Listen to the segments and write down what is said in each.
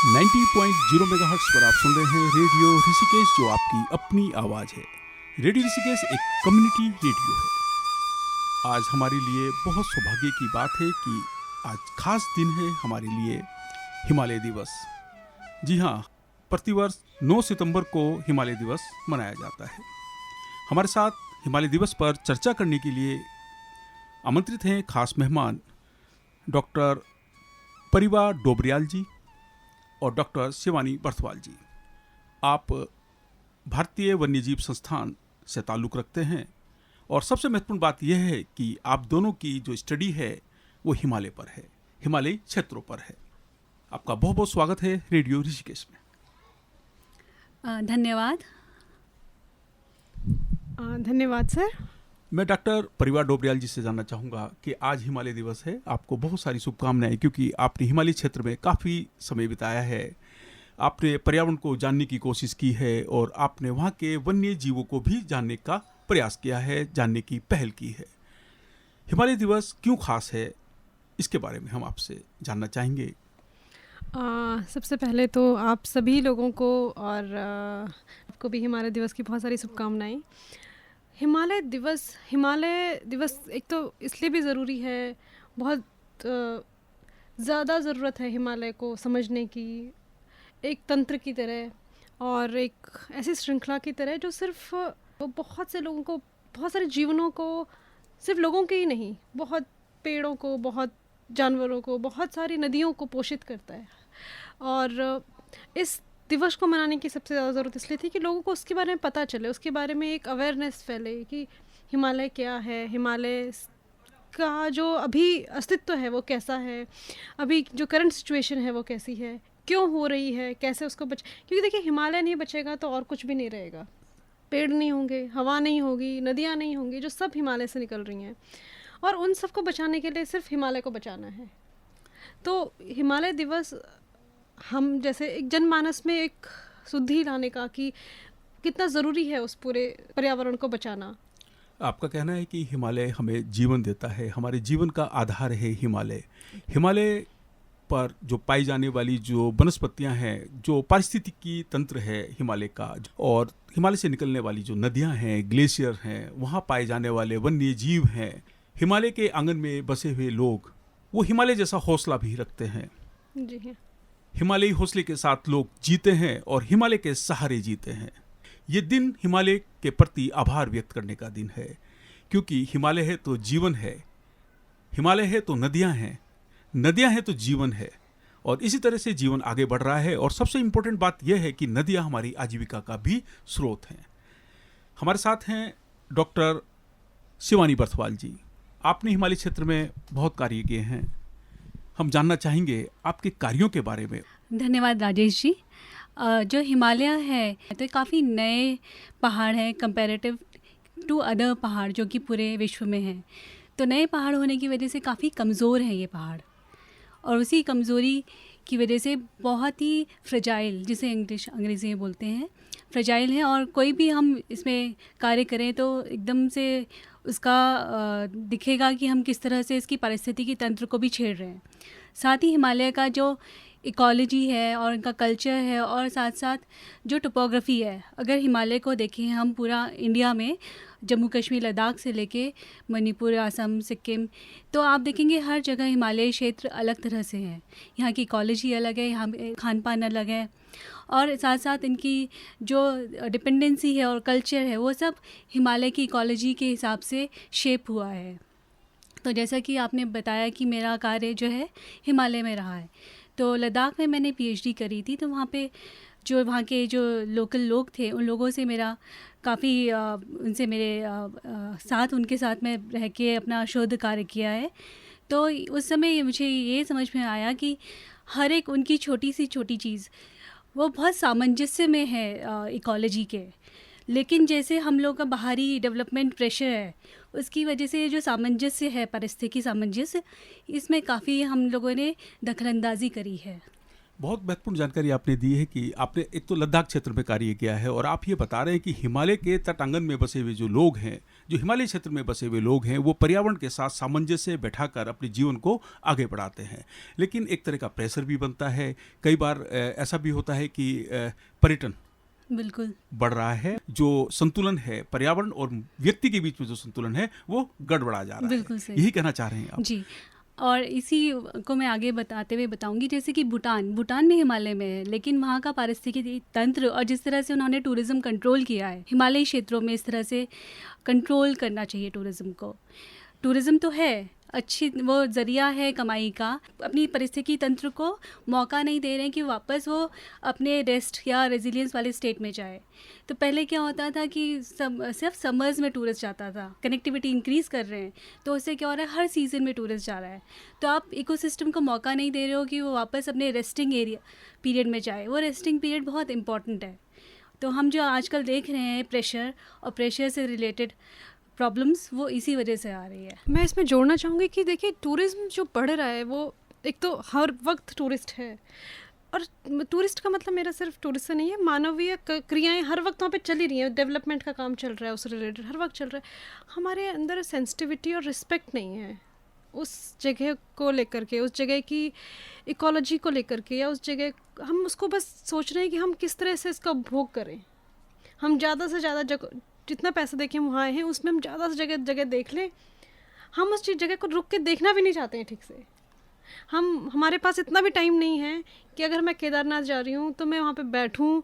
90.0 megahertz पर आप सुन रहे हैं रेडियो ऋषिकेश, जो आपकी अपनी आवाज़ है। रेडियो ऋषिकेश एक कम्युनिटी रेडियो है। आज हमारे लिए बहुत सौभाग्य की बात है कि आज खास दिन है हमारे लिए, हिमालय दिवस। जी हाँ, प्रतिवर्ष 9 सितंबर को हिमालय दिवस मनाया जाता है। हमारे साथ हिमालय दिवस पर चर्चा करने के लिए आमंत्रित हैं खास मेहमान डॉक्टर परिवा डोबरियाल जी और डॉक्टर शिवानी बर्थवाल जी। आप भारतीय वन्यजीव संस्थान से ताल्लुक़ रखते हैं और सबसे महत्वपूर्ण बात यह है कि आप दोनों की जो स्टडी है वो हिमालय पर है, हिमालयी क्षेत्रों पर है। आपका बहुत बहुत स्वागत है रेडियो ऋषिकेश में। धन्यवाद। धन्यवाद सर। मैं डॉक्टर परिवा डोबरियाल जी से जानना चाहूँगा कि आज हिमालय दिवस है, आपको बहुत सारी शुभकामनाएं, क्योंकि आपने हिमालय क्षेत्र में काफ़ी समय बिताया है। आपने पर्यावरण को जानने की कोशिश की है और आपने वहाँ के वन्य जीवों को भी जानने का प्रयास किया है, जानने की पहल की है। हिमालय दिवस क्यों खास है, इसके बारे में हम आपसे जानना चाहेंगे। सबसे पहले तो आप सभी लोगों को और आपको भी हिमालय दिवस की बहुत सारी शुभकामनाएं। हिमालय दिवस एक तो इसलिए भी ज़रूरी है, बहुत ज़्यादा ज़रूरत है हिमालय को समझने की, एक तंत्र की तरह और एक ऐसी श्रृंखला की तरह जो सिर्फ बहुत से लोगों को, बहुत सारे जीवनों को, सिर्फ लोगों के ही नहीं, बहुत पेड़ों को, बहुत जानवरों को, बहुत सारी नदियों को पोषित करता है। और इस दिवस को मनाने की सबसे ज़्यादा ज़रूरत इसलिए थी कि लोगों को उसके बारे में पता चले, उसके बारे में एक अवेयरनेस फैले कि हिमालय क्या है, हिमालय का जो अभी अस्तित्व है वो कैसा है, अभी जो करंट सिचुएशन है वो कैसी है, क्यों हो रही है, कैसे उसको क्योंकि देखिए हिमालय नहीं बचेगा तो और कुछ भी नहीं रहेगा। पेड़ नहीं होंगे, हवा नहीं होगी, नदियाँ नहीं होंगी, जो सब हिमालय से निकल रही हैं, और उन सबको बचाने के लिए सिर्फ हिमालय को बचाना है। तो हिमालय दिवस हम जैसे एक जनमानस में एक शुद्धि लाने का कि कितना ज़रूरी है उस पूरे पर्यावरण को बचाना। आपका कहना है कि हिमालय हमें जीवन देता है, हमारे जीवन का आधार है हिमालय। हिमालय पर जो पाई जाने वाली जो वनस्पतियां हैं, जो पारिस्थितिकी तंत्र है हिमालय का, और हिमालय से निकलने वाली जो नदियां हैं, ग्लेशियर हैं, वहाँ पाए जाने वाले वन्य जीव हैं, हिमालय के आंगन में बसे हुए लोग, वो हिमालय जैसा हौसला भी रखते हैं। जी हाँ, हिमालयी हौसले के साथ लोग जीते हैं और हिमालय के सहारे जीते हैं। ये दिन हिमालय के प्रति आभार व्यक्त करने का दिन है, क्योंकि हिमालय है तो जीवन है, हिमालय है तो नदियां हैं, नदियां हैं तो जीवन है, और इसी तरह से जीवन आगे बढ़ रहा है। और सबसे इम्पोर्टेंट बात यह है कि नदियां हमारी आजीविका का भी स्रोत हैं। हमारे साथ हैं डॉक्टर शिवानी बर्थवाल जी। आपने हिमालय क्षेत्र में बहुत कार्य किए हैं, हम जानना चाहेंगे आपके कार्यों के बारे में। धन्यवाद राजेश जी। जो हिमालय है तो काफ़ी नए पहाड़ हैं कंपैरेटिव टू अदर पहाड़ जो कि पूरे विश्व में हैं। तो नए पहाड़ होने की वजह से काफ़ी कमज़ोर हैं ये पहाड़, और उसी कमज़ोरी की वजह से बहुत ही फ्रेजाइल, जिसे अंग्रेज़ी में बोलते हैं, फ्रेजाइल है। और कोई भी हम इसमें कार्य करें तो एकदम से उसका दिखेगा कि हम किस तरह से इसकी पारिस्थितिकी तंत्र को भी छेड़ रहे हैं। साथ ही हिमालय का जो इकोलॉजी है और इनका कल्चर है, और साथ साथ जो टोपोग्राफी है, अगर हिमालय को देखें हम पूरा इंडिया में, जम्मू कश्मीर लद्दाख से लेके मणिपुर, असम, सिक्किम, तो आप देखेंगे हर जगह हिमालय क्षेत्र अलग तरह से है। यहाँ की इकोलॉजी अलग है, यहाँ खान पान अलग है, और साथ साथ इनकी जो डिपेंडेंसी है और कल्चर है वो सब हिमालय की इकोलॉजी के हिसाब से शेप हुआ है। तो जैसा कि आपने बताया कि मेरा कार्य जो है हिमालय में रहा है, तो लद्दाख में मैंने पीएचडी करी थी। तो वहाँ पे जो वहाँ के जो लोकल लोग थे, उन लोगों से मेरा काफ़ी उनसे मेरे साथ उनके साथ में रह के अपना शोध कार्य किया है। तो उस समय मुझे ये समझ में आया कि हर एक उनकी छोटी सी छोटी चीज़ वो बहुत सामंजस्य में है इकोलॉजी के, लेकिन जैसे हम लोग का बाहरी डेवलपमेंट प्रेशर है, उसकी वजह से जो सामंजस्य है, पारिस्थितिकी सामंजस्य, इसमें काफ़ी हम लोगों ने दखलंदाजी करी है। बहुत महत्वपूर्ण जानकारी आपने दी है कि आपने एक तो लद्दाख क्षेत्र में कार्य किया है, और आप ये बता रहे हैं कि हिमालय के तटांगन में बसे हुए जो लोग हैं, जो हिमालय क्षेत्र में बसे हुए लोग हैं वो पर्यावरण के साथ सामंजस्य बैठाकर अपने जीवन को आगे बढ़ाते हैं, लेकिन एक तरह का प्रेशर भी बनता है। कई बार ऐसा भी होता है कि पर्यटन बिल्कुल बढ़ रहा है, जो संतुलन है पर्यावरण और व्यक्ति के बीच में जो संतुलन है वो गड़बड़ा जा रहा बिल्कुल है। सही। यही कहना चाह रहे हैं आप? जी, और इसी को मैं आगे बताते हुए बताऊंगी, जैसे कि भूटान भी हिमालय में है, लेकिन वहाँ का पारिस्थितिकी तंत्र और जिस तरह से उन्होंने टूरिज़्म कंट्रोल किया है, हिमालयी क्षेत्रों में इस तरह से कंट्रोल करना चाहिए टूरिज़्म को। टूरिज़्म तो है अच्छी, वो ज़रिया है कमाई का, अपनी परिस्थितिकी तंत्र को मौका नहीं दे रहे हैं कि वापस वो अपने रेस्ट या रेजिलियंस वाले स्टेट में जाए। तो पहले क्या होता था कि सिर्फ समर्स में टूरिस्ट जाता था, कनेक्टिविटी इंक्रीज़ कर रहे हैं तो उससे क्या हो रहा है, हर सीज़न में टूरिस्ट जा रहा है। तो आप इकोसिस्टम को मौका नहीं दे रहे हो कि वो वापस अपने रेस्टिंग एरिया पीरियड में जाए। वो रेस्टिंग पीरियड बहुत इंपॉर्टेंट है। तो हम जो आजकल देख रहे हैं प्रेशर और प्रेशर से रिलेटेड प्रॉब्लम्स, वो इसी वजह से आ रही है। मैं इसमें जोड़ना चाहूँगी कि देखिए टूरिज़्म जो बढ़ रहा है वो एक तो हर वक्त टूरिस्ट है, और टूरिस्ट का मतलब मेरा सिर्फ टूरिस्ट से नहीं है, मानवीय क्रियाएं हर वक्त वहाँ पे चल ही रही हैं, डेवलपमेंट का काम चल रहा है, उससे रिलेटेड हर वक्त चल रहा है। हमारे अंदर सेंसिटिविटी और रिस्पेक्ट नहीं है उस जगह को लेकर के, उस जगह की इकोलॉजी को लेकर के, या उस जगह हम उसको बस सोच रहे हैं कि हम किस तरह से इसका उपभोग करें। हम ज़्यादा से ज़्यादा जितना पैसा देके हम वहाँ आए हैं उसमें हम ज़्यादा से जगह देख लें। हम उस चीज़ जगह को रुक के देखना भी नहीं चाहते हैं ठीक से। हमारे पास इतना भी टाइम नहीं है कि अगर मैं केदारनाथ जा रही हूँ तो मैं वहाँ पे बैठूँ,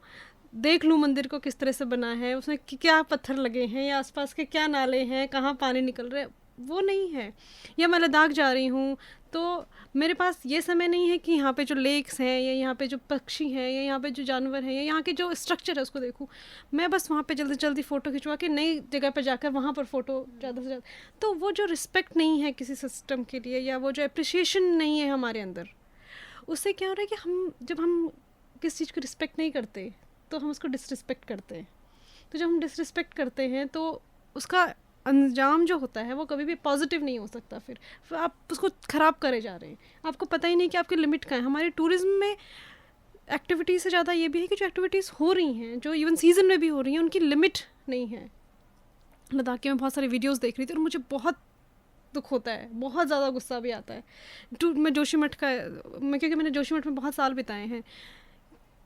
देख लूँ मंदिर को किस तरह से बना है, उसमें क्या पत्थर लगे हैं, या आसपास के क्या नाले हैं, कहाँ पानी निकल रहा है, वो नहीं है। या मैं लद्दाख जा रही हूँ तो मेरे पास ये समय नहीं है कि यहाँ पे जो लेक्स हैं, या यहाँ पे जो पक्षी हैं, या यहाँ पे जो जानवर हैं, या यहाँ के जो स्ट्रक्चर है उसको देखूँ। मैं बस वहाँ पे जल्दी जल्दी फ़ोटो खिंचवा के नई जगह पर जाकर वहाँ पर फ़ोटो ज़्यादा से ज़्यादा। तो वो जो रिस्पेक्ट नहीं है किसी सिस्टम के लिए, या वो जो अप्रिसिएशन नहीं है हमारे अंदर, उससे क्या हो रहा है कि जब हम किसी चीज़ को रिस्पेक्ट नहीं करते तो हम उसको डिसरिस्पेक्ट करते हैं। तो जब हम डिसरिस्पेक्ट करते हैं तो उसका अंजाम जो होता है वो कभी भी पॉजिटिव नहीं हो सकता। फिर आप उसको ख़राब करे जा रहे हैं, आपको पता ही नहीं कि आपकी लिमिट क्या है। हमारे टूरिज़्म में एक्टिविटीज़ से ज़्यादा ये भी है कि जो एक्टिविटीज़ हो रही हैं, जो इवन सीज़न में भी हो रही हैं, उनकी लिमिट नहीं है। लद्दाख के मैं बहुत सारी वीडियोज़ देख रही थी और मुझे बहुत दुख होता है, बहुत ज़्यादा गुस्सा भी आता है। मैं क्योंकि मैंने जोशीमठ में बहुत साल बिताए हैं,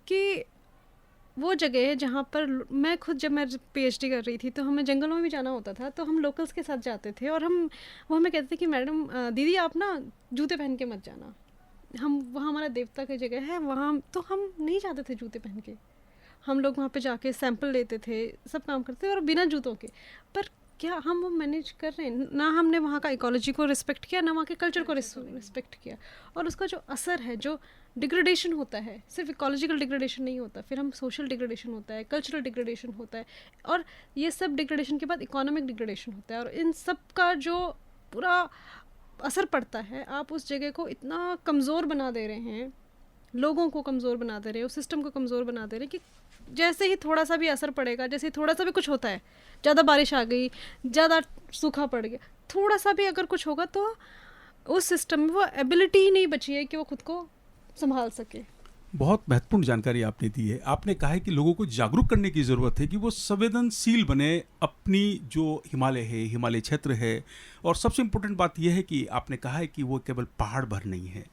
कि वो जगह है जहाँ पर मैं खुद, जब मैं पीएचडी कर रही थी तो हमें जंगलों में भी जाना होता था, तो हम लोकल्स के साथ जाते थे और वो हमें कहते थे कि मैडम दीदी आप ना जूते पहन के मत जाना, वहाँ हमारा देवता की जगह है, वहाँ तो हम नहीं जाते थे जूते पहन के। हम लोग वहाँ पे जाके सैंपल लेते थे, सब काम करते थे और बिना जूतों के। पर क्या हम वो मैनेज कर रहे हैं? ना हमने वहाँ का इकोलॉजी को रिस्पेक्ट किया, ना वहाँ के कल्चर को रिस्पेक्ट किया, और उसका जो असर है, जो डिग्रेडेशन होता है, सिर्फ इकोलॉजिकल डिग्रेडेशन नहीं होता, फिर हम सोशल डिग्रेडेशन होता है, कल्चरल डिग्रेडेशन होता है, और ये सब डिग्रेडेशन के बाद इकोनॉमिक डिग्रेडेशन होता है। और इन सब का जो पूरा असर पड़ता है, आप उस जगह को इतना कमज़ोर बना दे रहे हैं, लोगों को कमज़ोर बना दे रहे हैं, उस सिस्टम को कमज़ोर बना दे रहे हैं कि जैसे ही थोड़ा सा भी असर पड़ेगा, जैसे ही थोड़ा सा भी कुछ होता है, ज़्यादा बारिश आ गई, ज़्यादा सूखा पड़ गया, थोड़ा सा भी अगर कुछ होगा तो उस सिस्टम में वो एबिलिटी ही नहीं बची है कि वो खुद को संभाल सके। बहुत महत्वपूर्ण जानकारी आपने दी है। आपने कहा है कि लोगों को जागरूक करने की ज़रूरत है कि वो संवेदनशील बने अपनी जो हिमालय है, हिमालय क्षेत्र है। और सबसे इम्पोर्टेंट बात यह है कि आपने कहा है कि वो केवल पहाड़ भर नहीं है,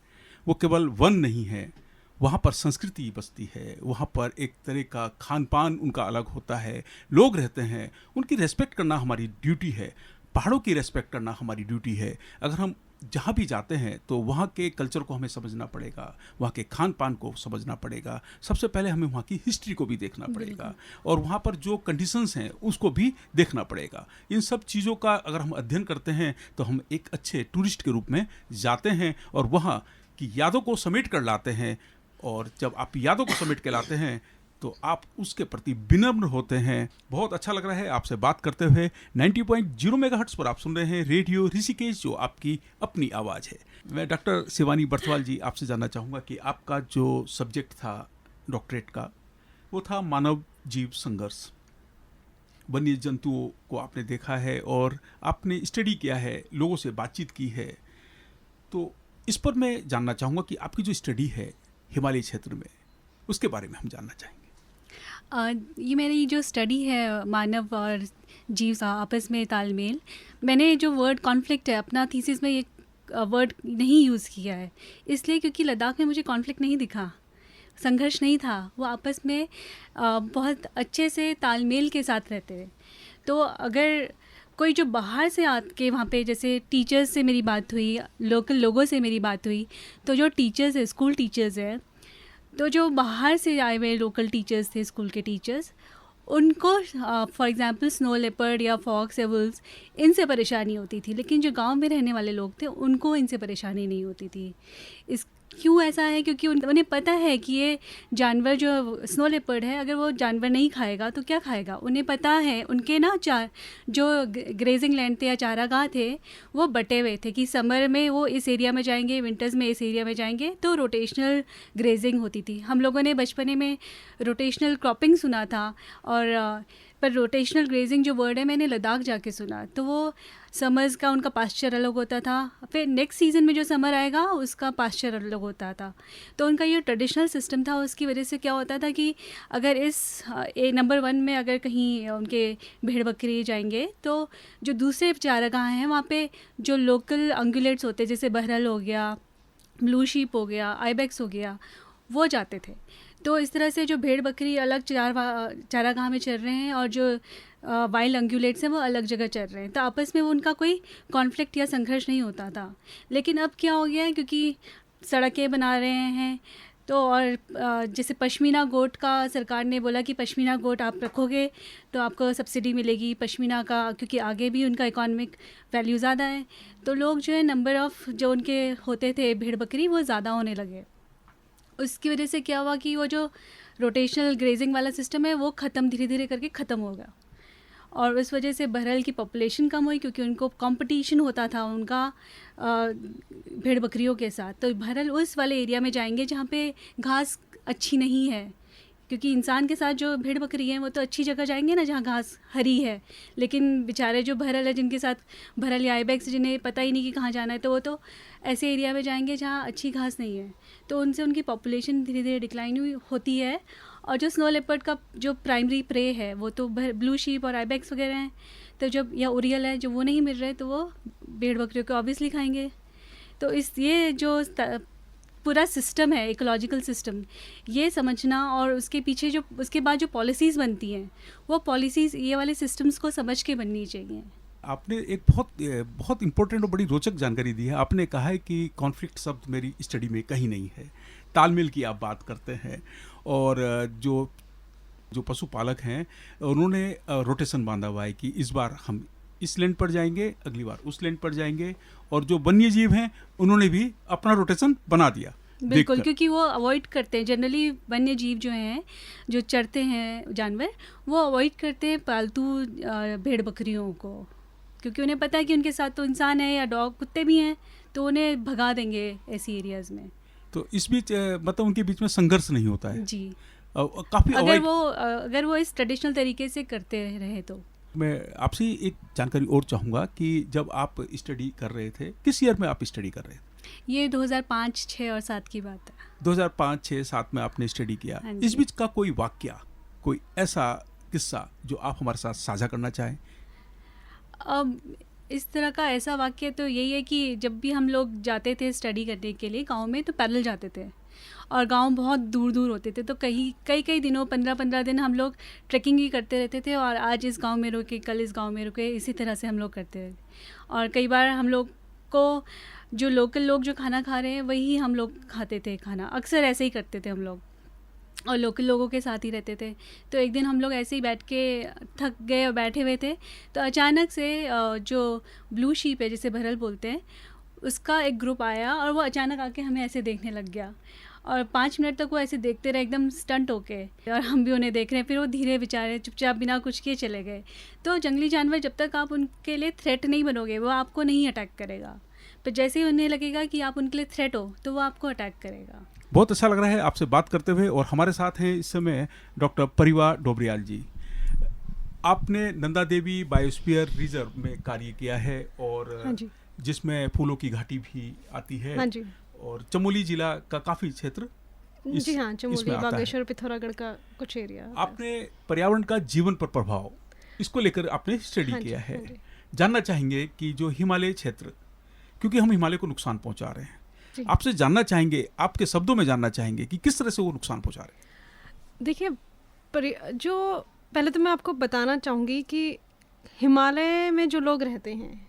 वो केवल वन नहीं है, वहाँ पर संस्कृति बसती है, वहाँ पर एक तरह का खान पान उनका अलग होता है, लोग रहते हैं, उनकी रेस्पेक्ट करना हमारी ड्यूटी है, पहाड़ों की रेस्पेक्ट करना हमारी ड्यूटी है। अगर हम जहाँ भी जाते हैं तो वहाँ के कल्चर को हमें समझना पड़ेगा, वहाँ के खान पान को समझना पड़ेगा, सबसे पहले हमें वहाँ की हिस्ट्री को भी देखना पड़ेगा, और वहाँ पर जो कंडीशंस हैं उसको भी देखना पड़ेगा। इन सब चीज़ों का अगर हम अध्ययन करते हैं तो हम एक अच्छे टूरिस्ट के रूप में जाते हैं और वहाँ की यादों को समेट कर लाते हैं। और जब आप यादों को समेट के लाते हैं तो आप उसके प्रति विनम्र होते हैं। बहुत अच्छा लग रहा है आपसे बात करते हुए। 90.0 मेगाहर्ट्ज़ पर आप सुन रहे हैं रेडियो ऋषिकेश, जो आपकी अपनी आवाज़ है। मैं डॉक्टर शिवानी बर्थवाल जी आपसे जानना चाहूँगा कि आपका जो सब्जेक्ट था डॉक्टरेट का, वो था मानव जीव संघर्ष। वन्य जंतुओं को आपने देखा है और आपने स्टडी किया है, लोगों से बातचीत की है, तो इस पर मैं जानना चाहूँगा कि आपकी जो स्टडी है हिमालय क्षेत्र में, उसके बारे में हम जानना चाहेंगे। ये मेरी जो स्टडी है मानव और जीव का आपस में तालमेल, मैंने जो वर्ड कॉन्फ्लिक्ट है अपना थीसिस में ये वर्ड नहीं यूज़ किया है, इसलिए क्योंकि लद्दाख में मुझे कॉन्फ्लिक्ट नहीं दिखा, संघर्ष नहीं था। वो आपस में बहुत अच्छे से तालमेल के साथ रहते थे। तो अगर कोई जो बाहर से आके वहाँ पे, जैसे टीचर्स से मेरी बात हुई, लोकल लोगों से मेरी बात हुई, तो जो टीचर्स है, स्कूल टीचर्स है, तो जो बाहर से आए हुए लोकल टीचर्स थे, स्कूल के टीचर्स, उनको फॉर एग्जांपल स्नो लेपर्ड या फॉक्स या वुल्व्स, इनसे परेशानी होती थी, लेकिन जो गांव में रहने वाले लोग थे उनको इनसे परेशानी नहीं होती थी। इस क्यों ऐसा है? क्योंकि उन्हें पता है कि ये जानवर जो स्नो लेपर्ड है, अगर वो जानवर नहीं खाएगा तो क्या खाएगा। उन्हें पता है, उनके ना जो ग्रेजिंग लैंड थे या चारागाह थे वो बटे हुए थे कि समर में वो इस एरिया में जाएंगे, विंटर्स में इस एरिया में जाएंगे, तो रोटेशनल ग्रेजिंग होती थी। हम लोगों ने बचपने में रोटेशनल क्रॉपिंग सुना था, और पर रोटेशनल ग्रेजिंग जो वर्ड है मैंने लद्दाख जाके सुना, तो वो समर्स का उनका पास्चर अलग होता था, फिर नेक्स्ट सीज़न में जो समर आएगा उसका पास्चर अलग होता था। तो उनका ये ट्रेडिशनल सिस्टम था। उसकी वजह से क्या होता था कि अगर इस नंबर 1 में अगर कहीं उनके भेड़ बकरी जाएंगे, तो जो दूसरे चारागाह हैं वहाँ पे जो लोकल अंगुलेट्स होते, जैसे बहरल हो गया, ब्लू शीप हो गया, आइबेक्स हो गया, वो जाते थे। तो इस तरह से जो भेड़ बकरी अलग चारागाह में चल रहे हैं और जो वाइल्ड अंगुलेट्स हैं वो अलग जगह चल रहे हैं, तो आपस में वो उनका कोई कॉन्फ्लिक्ट या संघर्ष नहीं होता था। लेकिन अब क्या हो गया है, क्योंकि सड़कें बना रहे हैं, तो और जैसे पश्मीना गोट का सरकार ने बोला कि पश्मीना गोट आप रखोगे तो आपको सब्सिडी मिलेगी पश्मीना का, क्योंकि आगे भी उनका इकोनॉमिक वैल्यू ज़्यादा है। तो लोग जो है नंबर ऑफ़ जो उनके होते थे भेड़ बकरी वो ज़्यादा होने लगे। उसकी वजह से क्या हुआ कि वो जो रोटेशनल ग्रेजिंग वाला सिस्टम है वो ख़त्म, धीरे धीरे करके ख़त्म हो गया, और उस वजह से बहरल की पॉपुलेशन कम हुई, क्योंकि उनको कंपटीशन होता था उनका भेड़ बकरियों के साथ। तो बहरल उस वाले एरिया में जाएंगे जहाँ पे घास अच्छी नहीं है, क्योंकि इंसान के साथ जो भेड़ बकरी हैं वो तो अच्छी जगह जाएंगे ना जहाँ घास हरी है, लेकिन बेचारे जो बहरल है, जिनके साथ बहरल या आइबेक्स, जिन्हें पता ही नहीं कि कहाँ जाना है, तो वो तो ऐसे एरिया में जाएंगे जहाँ अच्छी घास नहीं है। तो उनसे उनकी पॉपुलेशन धीरे धीरे डिक्लाइन होती है। और जो स्नो लेपर्ड का जो प्राइमरी प्रे है वो तो ब्लू शीप और आइबेक्स वगैरह हैं, तो जब या ओरियल है, जो वो नहीं मिल रहे तो वो भेड़ बकरियों को ऑब्वियसली खाएंगे। तो ये जो पूरा सिस्टम है, इकोलॉजिकल सिस्टम, ये समझना, और उसके पीछे जो उसके बाद जो पॉलिसीज़ बनती हैं वो पॉलिसीज़ ये वाले सिस्टम्स को समझ के बननी चाहिए। आपने एक बहुत इम्पोर्टेंट और बड़ी रोचक जानकारी दी है। आपने कहा है कि कॉन्फ्लिक्ट शब्द मेरी स्टडी में कहीं नहीं है, तालमेल की आप बात करते हैं, और जो पशुपालक हैं उन्होंने रोटेशन बांधा हुआ है कि इस बार हम इस लैंड पर जाएंगे, अगली बार उस लैंड पर जाएंगे, और जो वन्य जीव हैं उन्होंने भी अपना रोटेशन बना दिया। बिल्कुल, क्योंकि वो अवॉइड करते हैं, जनरली वन्य जीव जो हैं, जो चरते हैं जानवर, वो अवॉइड करते हैं पालतू भेड़ बकरियों को, क्योंकि उन्हें पता है कि उनके साथ तो इंसान है या डॉग, कुत्ते भी हैं, तो उन्हें भगा देंगे ऐसी एरियाज़ में। तो इस बीच मतलब उनके बीच में संघर्ष नहीं होता है जी, काफ़ी। अगर वो इस ट्रेडिशनल तरीके से करते रहे तो। मैं आपसे एक जानकारी और चाहूँगा कि जब आप स्टडी कर रहे थे, किस ईयर में आप स्टडी कर रहे थे? ये 2005, 6 और 7 की बात है। 2005, 6, 7 में आपने स्टडी किया। इस बीच का कोई वाकया, कोई ऐसा किस्सा जो आप हमारे साथ साझा करना चाहें? अब इस तरह का ऐसा वाक्य तो यही है कि जब भी हम लोग जाते थे स्टडी करने के लिए गांव में, तो पैदल जाते थे, और गांव बहुत दूर दूर होते थे, तो कई दिनों 15-15 दिन हम लोग ट्रैकिंग ही करते रहते थे, और आज इस गांव में रुके, कल इस गांव में रुके, इसी तरह से हम लोग करते थे। और कई बार हम लोग को जो लोकल लोग जो खाना खा रहे हैं वही हम लोग खाते थे खाना, अक्सर ऐसे ही करते थे हम लोग, और लोकल लोगों के साथ ही रहते थे। तो एक दिन हम लोग ऐसे ही बैठ के थक गए और बैठे हुए थे, तो अचानक से जो ब्लू शीप है, जिसे बहरल बोलते हैं, उसका एक ग्रुप आया, और वो अचानक आके हमें ऐसे देखने लग गया, और 5 मिनट तक वो ऐसे देखते रहे एकदम स्टंट होके, और हम भी उन्हें देख रहे हैं। फिर वो धीरे बेचारे चुपचाप बिना कुछ किए चले गए। तो जंगली जानवर जब तक आप उनके लिए थ्रेट नहीं बनोगे, वो आपको नहीं अटैक करेगा, पर जैसे ही उन्हें लगेगा कि आप उनके लिए थ्रेट हो, तो वो आपको अटैक करेगा। बहुत अच्छा लग रहा है आपसे बात करते हुए, और हमारे साथ हैं इस समय डॉक्टर परिवा डोबरियाल जी। आपने नंदा देवी बायोस्फीयर रिजर्व में कार्य किया है, और हाँ जी, जिसमें फूलों की घाटी भी आती है, हाँ जी, और चमोली जिला का काफ़ी क्षेत्र जी हाँ, इसमें चमोली, आता है। बागेश्वर, पिथौरागढ़ का कुछ एरिया आता है। आपने पर्यावरण का जीवन पर प्रभाव, इसको लेकर आपने स्टडी हाँ जी, किया है। हाँ जी। जानना चाहेंगे कि जो हिमालय क्षेत्र, क्योंकि हम हिमालय को नुकसान पहुंचा रहे हैं, जी। आपसे जानना चाहेंगे, आपके शब्दों में जानना चाहेंगे कि किस तरह से वो नुकसान पहुंचा रहे हैं। देखिए, जो पहले तो मैं आपको बताना चाहूँगी कि हिमालय में जो लोग रहते हैं,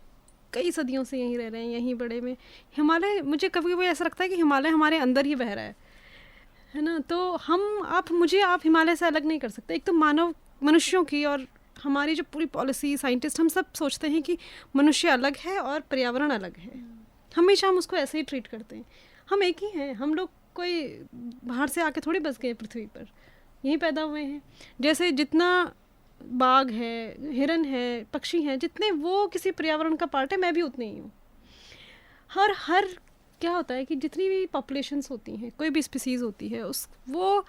कई सदियों से यहीं रह रहे हैं, यहीं बड़े में हिमालय, मुझे कभी कभी ऐसा लगता है कि हिमालय हमारे अंदर ही बह रहा है ना। तो आप हिमालय से अलग नहीं कर सकते। एक तो मनुष्यों की और हमारी जो पूरी पॉलिसी, साइंटिस्ट, हम सब सोचते हैं कि मनुष्य अलग है और पर्यावरण अलग है। हमेशा हम उसको ऐसे ही ट्रीट करते हैं। हम एक ही हैं, हम लोग कोई बाहर से आके थोड़ी बस गए पृथ्वी पर, यहीं पैदा हुए हैं। जैसे जितना बाघ है, हिरन है, पक्षी हैं, जितने वो किसी पर्यावरण का पार्ट है, मैं भी उतनी ही हूँ। हर क्या होता है कि जितनी भी पॉपुलेशंस होती हैं, कोई भी स्पीसीज़ होती है, वो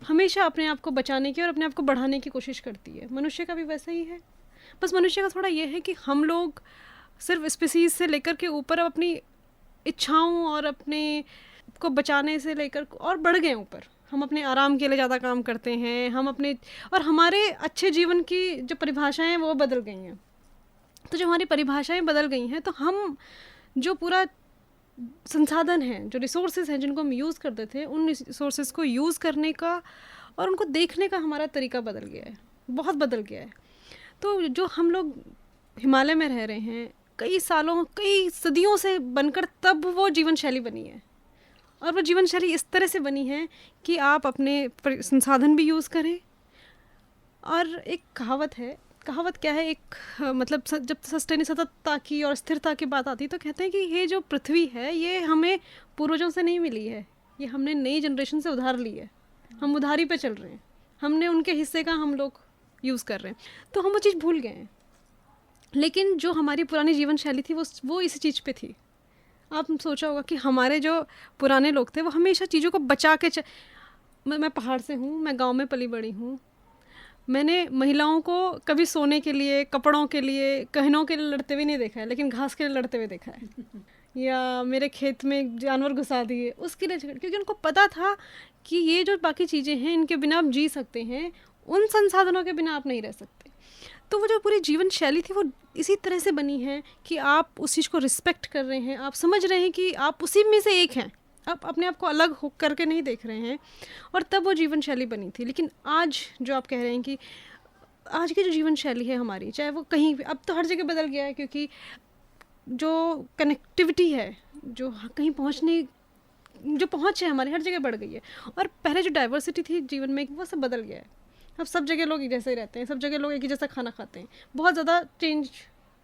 हमेशा अपने आप को बचाने की और अपने आप को बढ़ाने की कोशिश करती है। मनुष्य का भी वैसा ही है। बस मनुष्य का थोड़ा ये है कि हम लोग सिर्फ स्पीसीज़ से लेकर के ऊपर अपनी इच्छाओं और अपने को बचाने से लेकर और बढ़ गए ऊपर। हम अपने आराम के लिए ज़्यादा काम करते हैं, और हमारे अच्छे जीवन की जो परिभाषाएं हैं वो बदल गई हैं। तो जो हमारी परिभाषाएं बदल गई हैं, तो हम जो पूरा संसाधन हैं, जो रिसोर्सेज हैं जिनको हम यूज़ करते थे, उन रिसोर्सेज को यूज़ करने का और उनको देखने का हमारा तरीका बदल गया है, बहुत बदल गया है। तो जो हम लोग हिमालय में रह रहे हैं, कई सदियों से बनकर तब वो जीवन शैली बनी है। और वो जीवन शैली इस तरह से बनी है कि आप अपने संसाधन भी यूज़ करें। और एक कहावत क्या है, मतलब जब सततता की और स्थिरता की बात आती है, तो कहते हैं कि ये जो पृथ्वी है, ये हमें पूर्वजों से नहीं मिली है, ये हमने नई जनरेशन से उधार ली है। हम उधारी पे चल रहे हैं, हमने उनके हिस्से का हम लोग यूज़ कर रहे हैं, तो हम वो चीज़ भूल गए हैं। लेकिन जो हमारी पुरानी जीवन शैली थी वो इसी चीज़ पे थी। आप सोचा होगा कि हमारे जो पुराने लोग थे वो हमेशा चीज़ों को बचा के मैं पहाड़ से हूँ, मैं गांव में पली बड़ी हूँ। मैंने महिलाओं को कभी सोने के लिए, कपड़ों के लिए, गहनों के लिए लड़ते हुए नहीं देखा है, लेकिन घास के लिए लड़ते हुए देखा है। या मेरे खेत में जानवर घुसा दिए, उसके लिए, क्योंकि उनको पता था कि ये जो बाकी चीज़ें हैं, इनके बिना आप जी सकते हैं, उन संसाधनों के बिना आप नहीं रह सकते। तो वो जो पूरी जीवन शैली थी, वो इसी तरह से बनी है कि आप उस चीज़ को रिस्पेक्ट कर रहे हैं, आप समझ रहे हैं कि आप उसी में से एक हैं, आप अपने आप को अलग हो करके नहीं देख रहे हैं, और तब वो जीवन शैली बनी थी। लेकिन आज जो आप कह रहे हैं कि आज की जो जीवन शैली है हमारी, चाहे वो कहीं भी, अब तो हर जगह बदल गया है, क्योंकि जो कनेक्टिविटी है, जो कहीं जो पहुँच है हमारी, हर जगह बढ़ गई है। और पहले जो डाइवर्सिटी थी जीवन में, वो सब बदल गया है। अब सब जगह लोग एक जैसे ही रहते हैं, सब जगह लोग एक ही जैसा खाना खाते हैं, बहुत ज़्यादा चेंज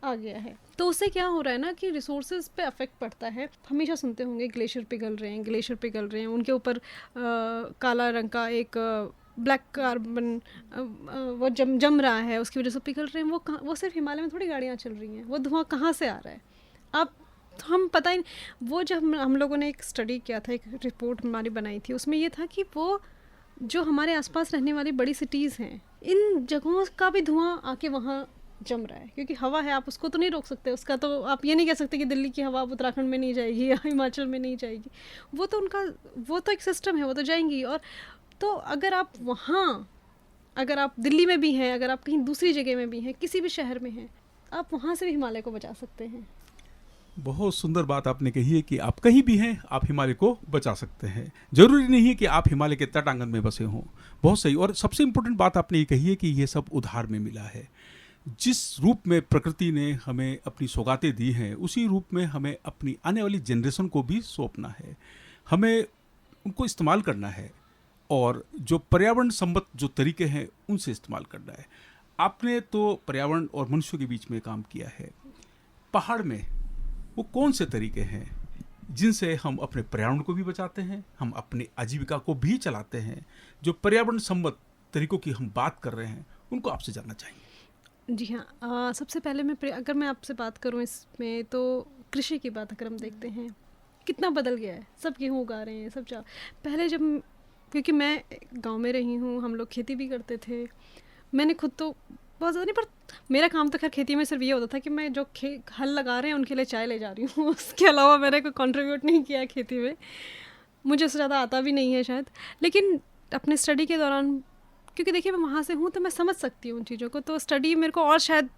आ गया है। तो उससे क्या हो रहा है ना कि रिसोर्सेज पे अफेक्ट पड़ता है। हमेशा सुनते होंगे ग्लेशियर पिघल रहे हैं, उनके ऊपर काला रंग का एक ब्लैक कार्बन वो जम रहा है, उसकी वजह से पिघल रहे हैं। वो सिर्फ हिमालय में थोड़ी गाड़ियाँ चल रही हैं, वो धुआं कहाँ से आ रहा है अब हम पता ही। वो जब हम लोगों ने एक स्टडी किया था, एक रिपोर्ट हमारी बनाई थी, उसमें ये था कि वो जो हमारे आसपास रहने वाली बड़ी सिटीज़ हैं, इन जगहों का भी धुआं आके वहाँ जम रहा है, क्योंकि हवा है, आप उसको तो नहीं रोक सकते। उसका तो आप ये नहीं कह सकते कि दिल्ली की हवा उत्तराखंड में नहीं जाएगी या हिमाचल में नहीं जाएगी। वो तो एक सिस्टम है, वो तो जाएंगी। और तो अगर आप दिल्ली में भी हैं, अगर आप कहीं दूसरी जगह में भी हैं, किसी भी शहर में हैं, आप वहाँ से भी हिमालय को बचा सकते हैं। बहुत सुंदर बात आपने कही है कि आप कहीं भी हैं, आप हिमालय को बचा सकते हैं। जरूरी नहीं है कि आप हिमालय के तटांगन में बसे हों। बहुत सही। और सबसे इम्पोर्टेंट बात आपने ये कही है कि ये सब उधार में मिला है। जिस रूप में प्रकृति ने हमें अपनी सौगातें दी हैं, उसी रूप में हमें अपनी आने वाली जनरेशन को भी सौंपना है। हमें उनको इस्तेमाल करना है, और जो पर्यावरण संबंध जो तरीके हैं, उनसे इस्तेमाल करना है। आपने तो पर्यावरण और मनुष्य के बीच में काम किया है। पहाड़ में वो कौन से तरीके हैं जिनसे हम अपने पर्यावरण को भी बचाते हैं, हम अपनी आजीविका को भी चलाते हैं? जो पर्यावरण संबंध तरीकों की हम बात कर रहे हैं, उनको आपसे जानना चाहेंगे। जी हाँ, सबसे पहले अगर मैं आपसे बात करूँ इसमें, तो कृषि की बात अगर हम देखते हैं, कितना बदल गया है। सब गेहूँ उगा रहे हैं, पहले क्योंकि मैं गांव में रही हूँ, हम लोग खेती भी करते थे। मैंने खुद तो बहुत ज़्यादा नहीं, पर मेरा काम तो खैर खेती में सिर्फ ये होता था कि मैं जो हल लगा रहे हैं उनके लिए चाय ले जा रही हूँ। उसके अलावा मैंने कोई कंट्रीब्यूट नहीं किया खेती में। मुझे उससे ज़्यादा आता भी नहीं है शायद, लेकिन अपने स्टडी के दौरान, क्योंकि देखिए मैं वहाँ से हूँ तो मैं समझ सकती हूँ उन चीज़ों को, तो स्टडी मेरे को और शायद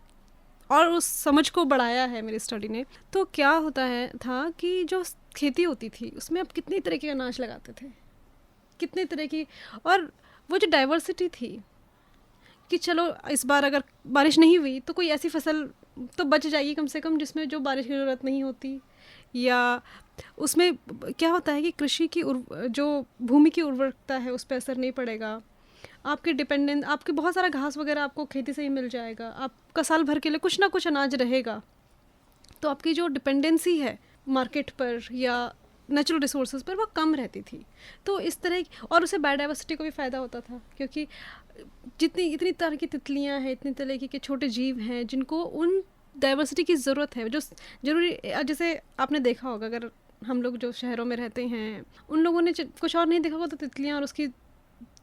और उस समझ को बढ़ाया है मेरी स्टडी ने। तो क्या होता है था कि जो खेती होती थी उसमें आप कितनी तरह के अनाज लगाते थे, कितने तरह की, और वो जो डाइवर्सिटी थी कि चलो इस बार अगर बारिश नहीं हुई तो कोई ऐसी फसल तो बच जाएगी कम से कम जिसमें जो बारिश की ज़रूरत नहीं होती, या उसमें क्या होता है कि कृषि की जो भूमि की उर्वरकता है उस पर असर नहीं पड़ेगा, आपके डिपेंडेंट, आपके बहुत सारा घास वगैरह आपको खेती से ही मिल जाएगा, आपका साल भर के लिए कुछ ना कुछ अनाज रहेगा, तो आपकी जो डिपेंडेंसी है मार्केट पर या नेचुरल रिसोर्सेज पर वो कम रहती थी। तो इस तरह, और उससे बायोडाइवर्सिटी को भी फ़ायदा होता था, क्योंकि जितनी इतनी तरह की तितलियां हैं, इतनी तरह के छोटे जीव हैं जिनको उन डाइवर्सिटी की ज़रूरत है, जो ज़रूरी, जैसे आपने देखा होगा अगर हम लोग जो शहरों में रहते हैं उन लोगों ने कुछ और नहीं देखा होगा तो तितलियां और उसकी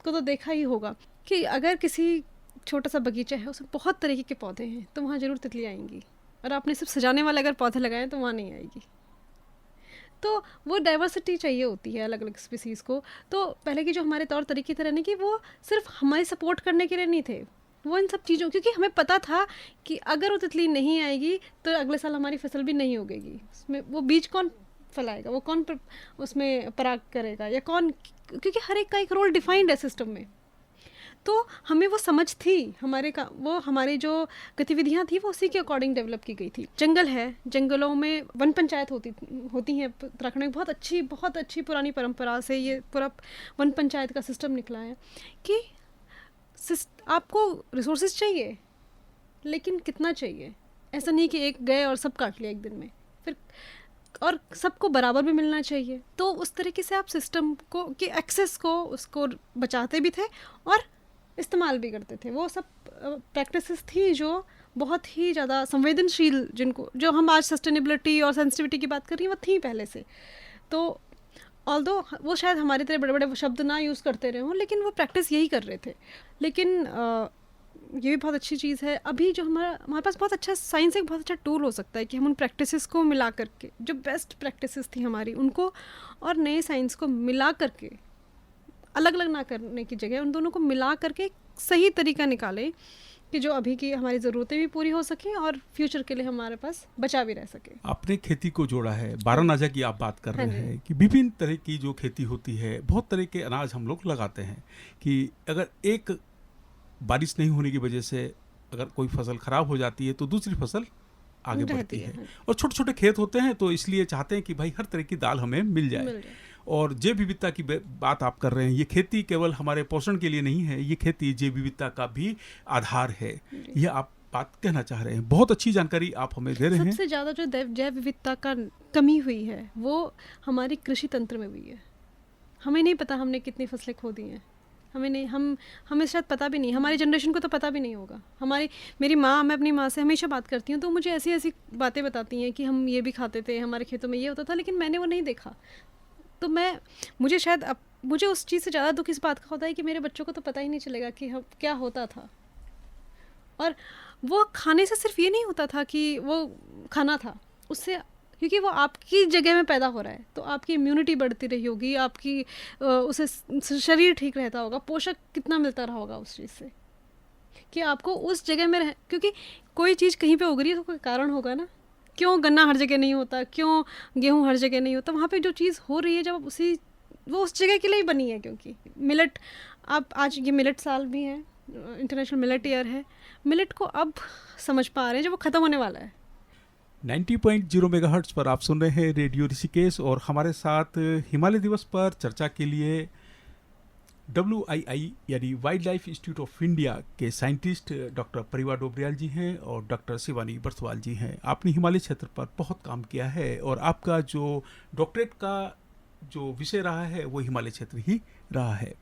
को तो देखा ही होगा कि अगर किसी छोटा सा बगीचा है उसमें बहुत तरीके के पौधे हैं तो वहाँ ज़रूर तितलियाँ आएंगी, और आपने सिर्फ सजाने वाले अगर पौधे लगाए तो वहाँ नहीं आएगी। तो वो डाइवर्सिटी चाहिए होती है अलग अलग स्पीसीज़ को। तो पहले की जो हमारे तौर तरीके थे रहने की, वो सिर्फ हमारी सपोर्ट करने के लिए नहीं थे, वो इन सब चीज़ों, क्योंकि हमें पता था कि अगर वो तितली नहीं आएगी तो अगले साल हमारी फसल भी नहीं उगेगी, उसमें वो बीज कौन फैलाएगा, वो कौन उसमें पराग करेगा, या कौन, क्योंकि हर एक का एक रोल डिफाइंड है सिस्टम में। तो हमें वो समझ थी, वो हमारी जो गतिविधियाँ थी वो उसी के अकॉर्डिंग डेवलप की गई थी। जंगल है, जंगलों में वन पंचायत होती हैं उत्तराखंड में, बहुत अच्छी पुरानी परंपरा से ये पूरा वन पंचायत का सिस्टम निकला है कि आपको रिसोर्सेज चाहिए लेकिन कितना चाहिए, ऐसा नहीं कि एक गए और सब काट लिया एक दिन में, फिर और सबको बराबर भी मिलना चाहिए। तो उस तरीके से आप सिस्टम को कि एक्सेस को उसको बचाते भी थे और इस्तेमाल भी करते थे। वो सब प्रैक्टिसेस थी जो बहुत ही ज़्यादा संवेदनशील, जिनको जो हम आज सस्टेनेबिलिटी और सेंसिटिविटी की बात कर रही हैं वो थी पहले से। तो ऑल्दो वो शायद हमारी तरह बड़े बड़े शब्द ना यूज़ करते रहे हों, लेकिन वो प्रैक्टिस यही कर रहे थे। लेकिन ये भी बहुत अच्छी चीज़ है अभी जो हमारे पास बहुत अच्छा साइंस एक बहुत अच्छा टूल हो सकता है कि हम उन प्रैक्टिसेस को मिला करके, जो बेस्ट प्रैक्टिसेस थी हमारी उनको और नए साइंस को मिला करके, अलग अलग ना करने की जगह उन दोनों को मिला करके एक सही तरीका निकाले कि जो अभी की हमारी ज़रूरतें भी पूरी हो सकें और फ्यूचर के लिए हमारे पास बचा भी रह सके। आपने खेती को जोड़ा है, बारानाजा की आप बात कर रहे हैं कि विभिन्न तरह की जो खेती होती है, बहुत तरह के अनाज हम लोग लगाते हैं कि अगर एक बारिश नहीं होने की वजह से अगर कोई फसल खराब हो जाती है तो दूसरी फसल आगे बढ़ती है। और छोटे छोटे खेत होते हैं तो इसलिए चाहते हैं कि भाई हर तरह की दाल हमें मिल जाए। और जैव विविधता की बात आप कर रहे हैं, ये खेती केवल हमारे पोषण के लिए नहीं है, ये खेती जैव विविधता का भी आधार है, ये आप बात कहना चाह रहे हैं। बहुत अच्छी जानकारी आप हमें दे रहे हैं। सबसे ज़्यादा जो जैव विविधता का कमी हुई है वो हमारी कृषि तंत्र में हुई है। हमें नहीं पता हमने कितनी फसलें खो दी हैं, हमें शायद पता भी नहीं, हमारी जनरेशन को तो पता भी नहीं होगा। मेरी माँ, मैं अपनी माँ से हमेशा बात करती हूँ तो मुझे ऐसी ऐसी बातें बताती हैं कि हम ये भी खाते थे, हमारे खेतों में ये होता था, लेकिन मैंने वो नहीं देखा। तो मुझे उस चीज़ से ज़्यादा दुख इस बात का होता है कि मेरे बच्चों को तो पता ही नहीं चलेगा कि हम क्या होता था। और वो खाने से सिर्फ ये नहीं होता था कि वो खाना था, उससे, क्योंकि वो आपकी जगह में पैदा हो रहा है तो आपकी इम्यूनिटी बढ़ती रही होगी, आपकी उससे शरीर ठीक रहता होगा, पोषक कितना मिलता रहा होगा उस चीज़ से कि आपको उस जगह में क्योंकि कोई चीज़ कहीं पे उग रही है तो कोई कारण होगा ना। क्यों गन्ना हर जगह नहीं होता, क्यों गेहूँ हर जगह नहीं होता, वहाँ पे जो चीज़ हो रही है जब वो उस जगह के लिए ही बनी है। क्योंकि मिलेट, आप आज ये मिलेट साल भी है, इंटरनेशनल मिलेट ईयर है, मिलेट को अब समझ पा रहे हैं जब वो ख़त्म होने वाला है। 90.0 मेगाहर्ट्ज़ पर आप सुन रहे हैं रेडियो ऋषिकेश और हमारे साथ हिमालय दिवस पर चर्चा के लिए WII यानी wild life institute of India के साइंटिस्ट डॉक्टर परिवा डोबरियाल जी हैं और डॉक्टर शिवानी बर्थवाल जी हैं। आपने हिमालय क्षेत्र पर बहुत काम किया है और आपका जो डॉक्टरेट का जो विषय रहा है वो हिमालय क्षेत्र ही रहा है।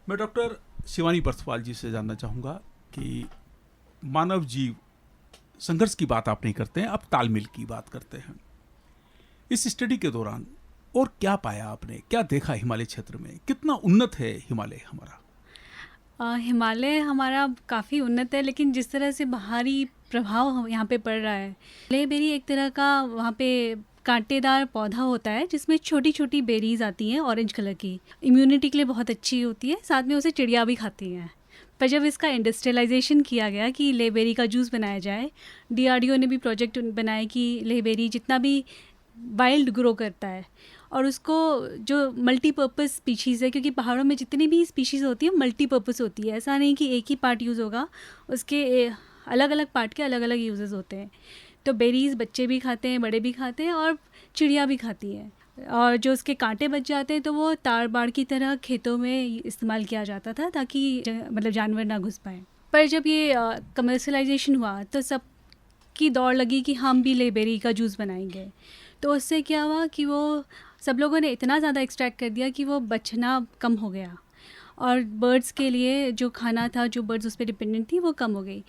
मैं डॉक्टर शिवानी बर्थवाल जी से जानना चाहूँगा कि मानव जीव संघर्ष की बात आप नहीं करते हैं, आप तालमेल की बात करते हैं। इस स्टडी के दौरान और क्या पाया आपने, क्या देखा हिमालय क्षेत्र में, कितना उन्नत है हिमालय हमारा? हिमालय हमारा काफ़ी उन्नत है, लेकिन जिस तरह से बाहरी प्रभाव यहाँ पे पड़ रहा है, मेरी एक तरह का वहाँ पे कांटेदार पौधा होता है जिसमें छोटी छोटी बेरीज आती हैं ऑरेंज कलर की। इम्यूनिटी के लिए बहुत अच्छी होती है, साथ में उसे चिड़िया भी खाती हैं। पर जब इसका इंडस्ट्रियलाइजेशन किया गया कि लेबेरी का जूस बनाया जाए, डीआरडीओ ने भी प्रोजेक्ट बनाया कि लेबेरी जितना भी वाइल्ड ग्रो करता है और उसको जो मल्टीपर्पज़ स्पीशीज़ है, क्योंकि पहाड़ों में जितनी भी स्पीशीज़ होती है मल्टीपर्पज़ होती है, ऐसा नहीं कि एक ही पार्ट यूज़ होगा, उसके अलग अलग पार्ट के अलग अलग यूजेस होते हैं। तो बेरीज़ बच्चे भी खाते हैं, बड़े भी खाते हैं और चिड़िया भी खाती हैं। और जो उसके कांटे बच जाते हैं तो वो ताड़ बाड़ की तरह खेतों में इस्तेमाल किया जाता था ताकि मतलब जानवर ना घुस पाएँ। पर जब ये कमर्शलाइजेशन हुआ तो सब की दौड़ लगी कि हम भी लेबेरी का जूस बनाएंगे। तो उससे क्या हुआ कि वो सब लोगों ने इतना ज़्यादा एक्सट्रैक्ट कर दिया कि वो बचना कम हो गया और बर्ड्स के लिए जो खाना था, जो बर्ड्स उस पर डिपेंडेंट थी, वो कम हो गई।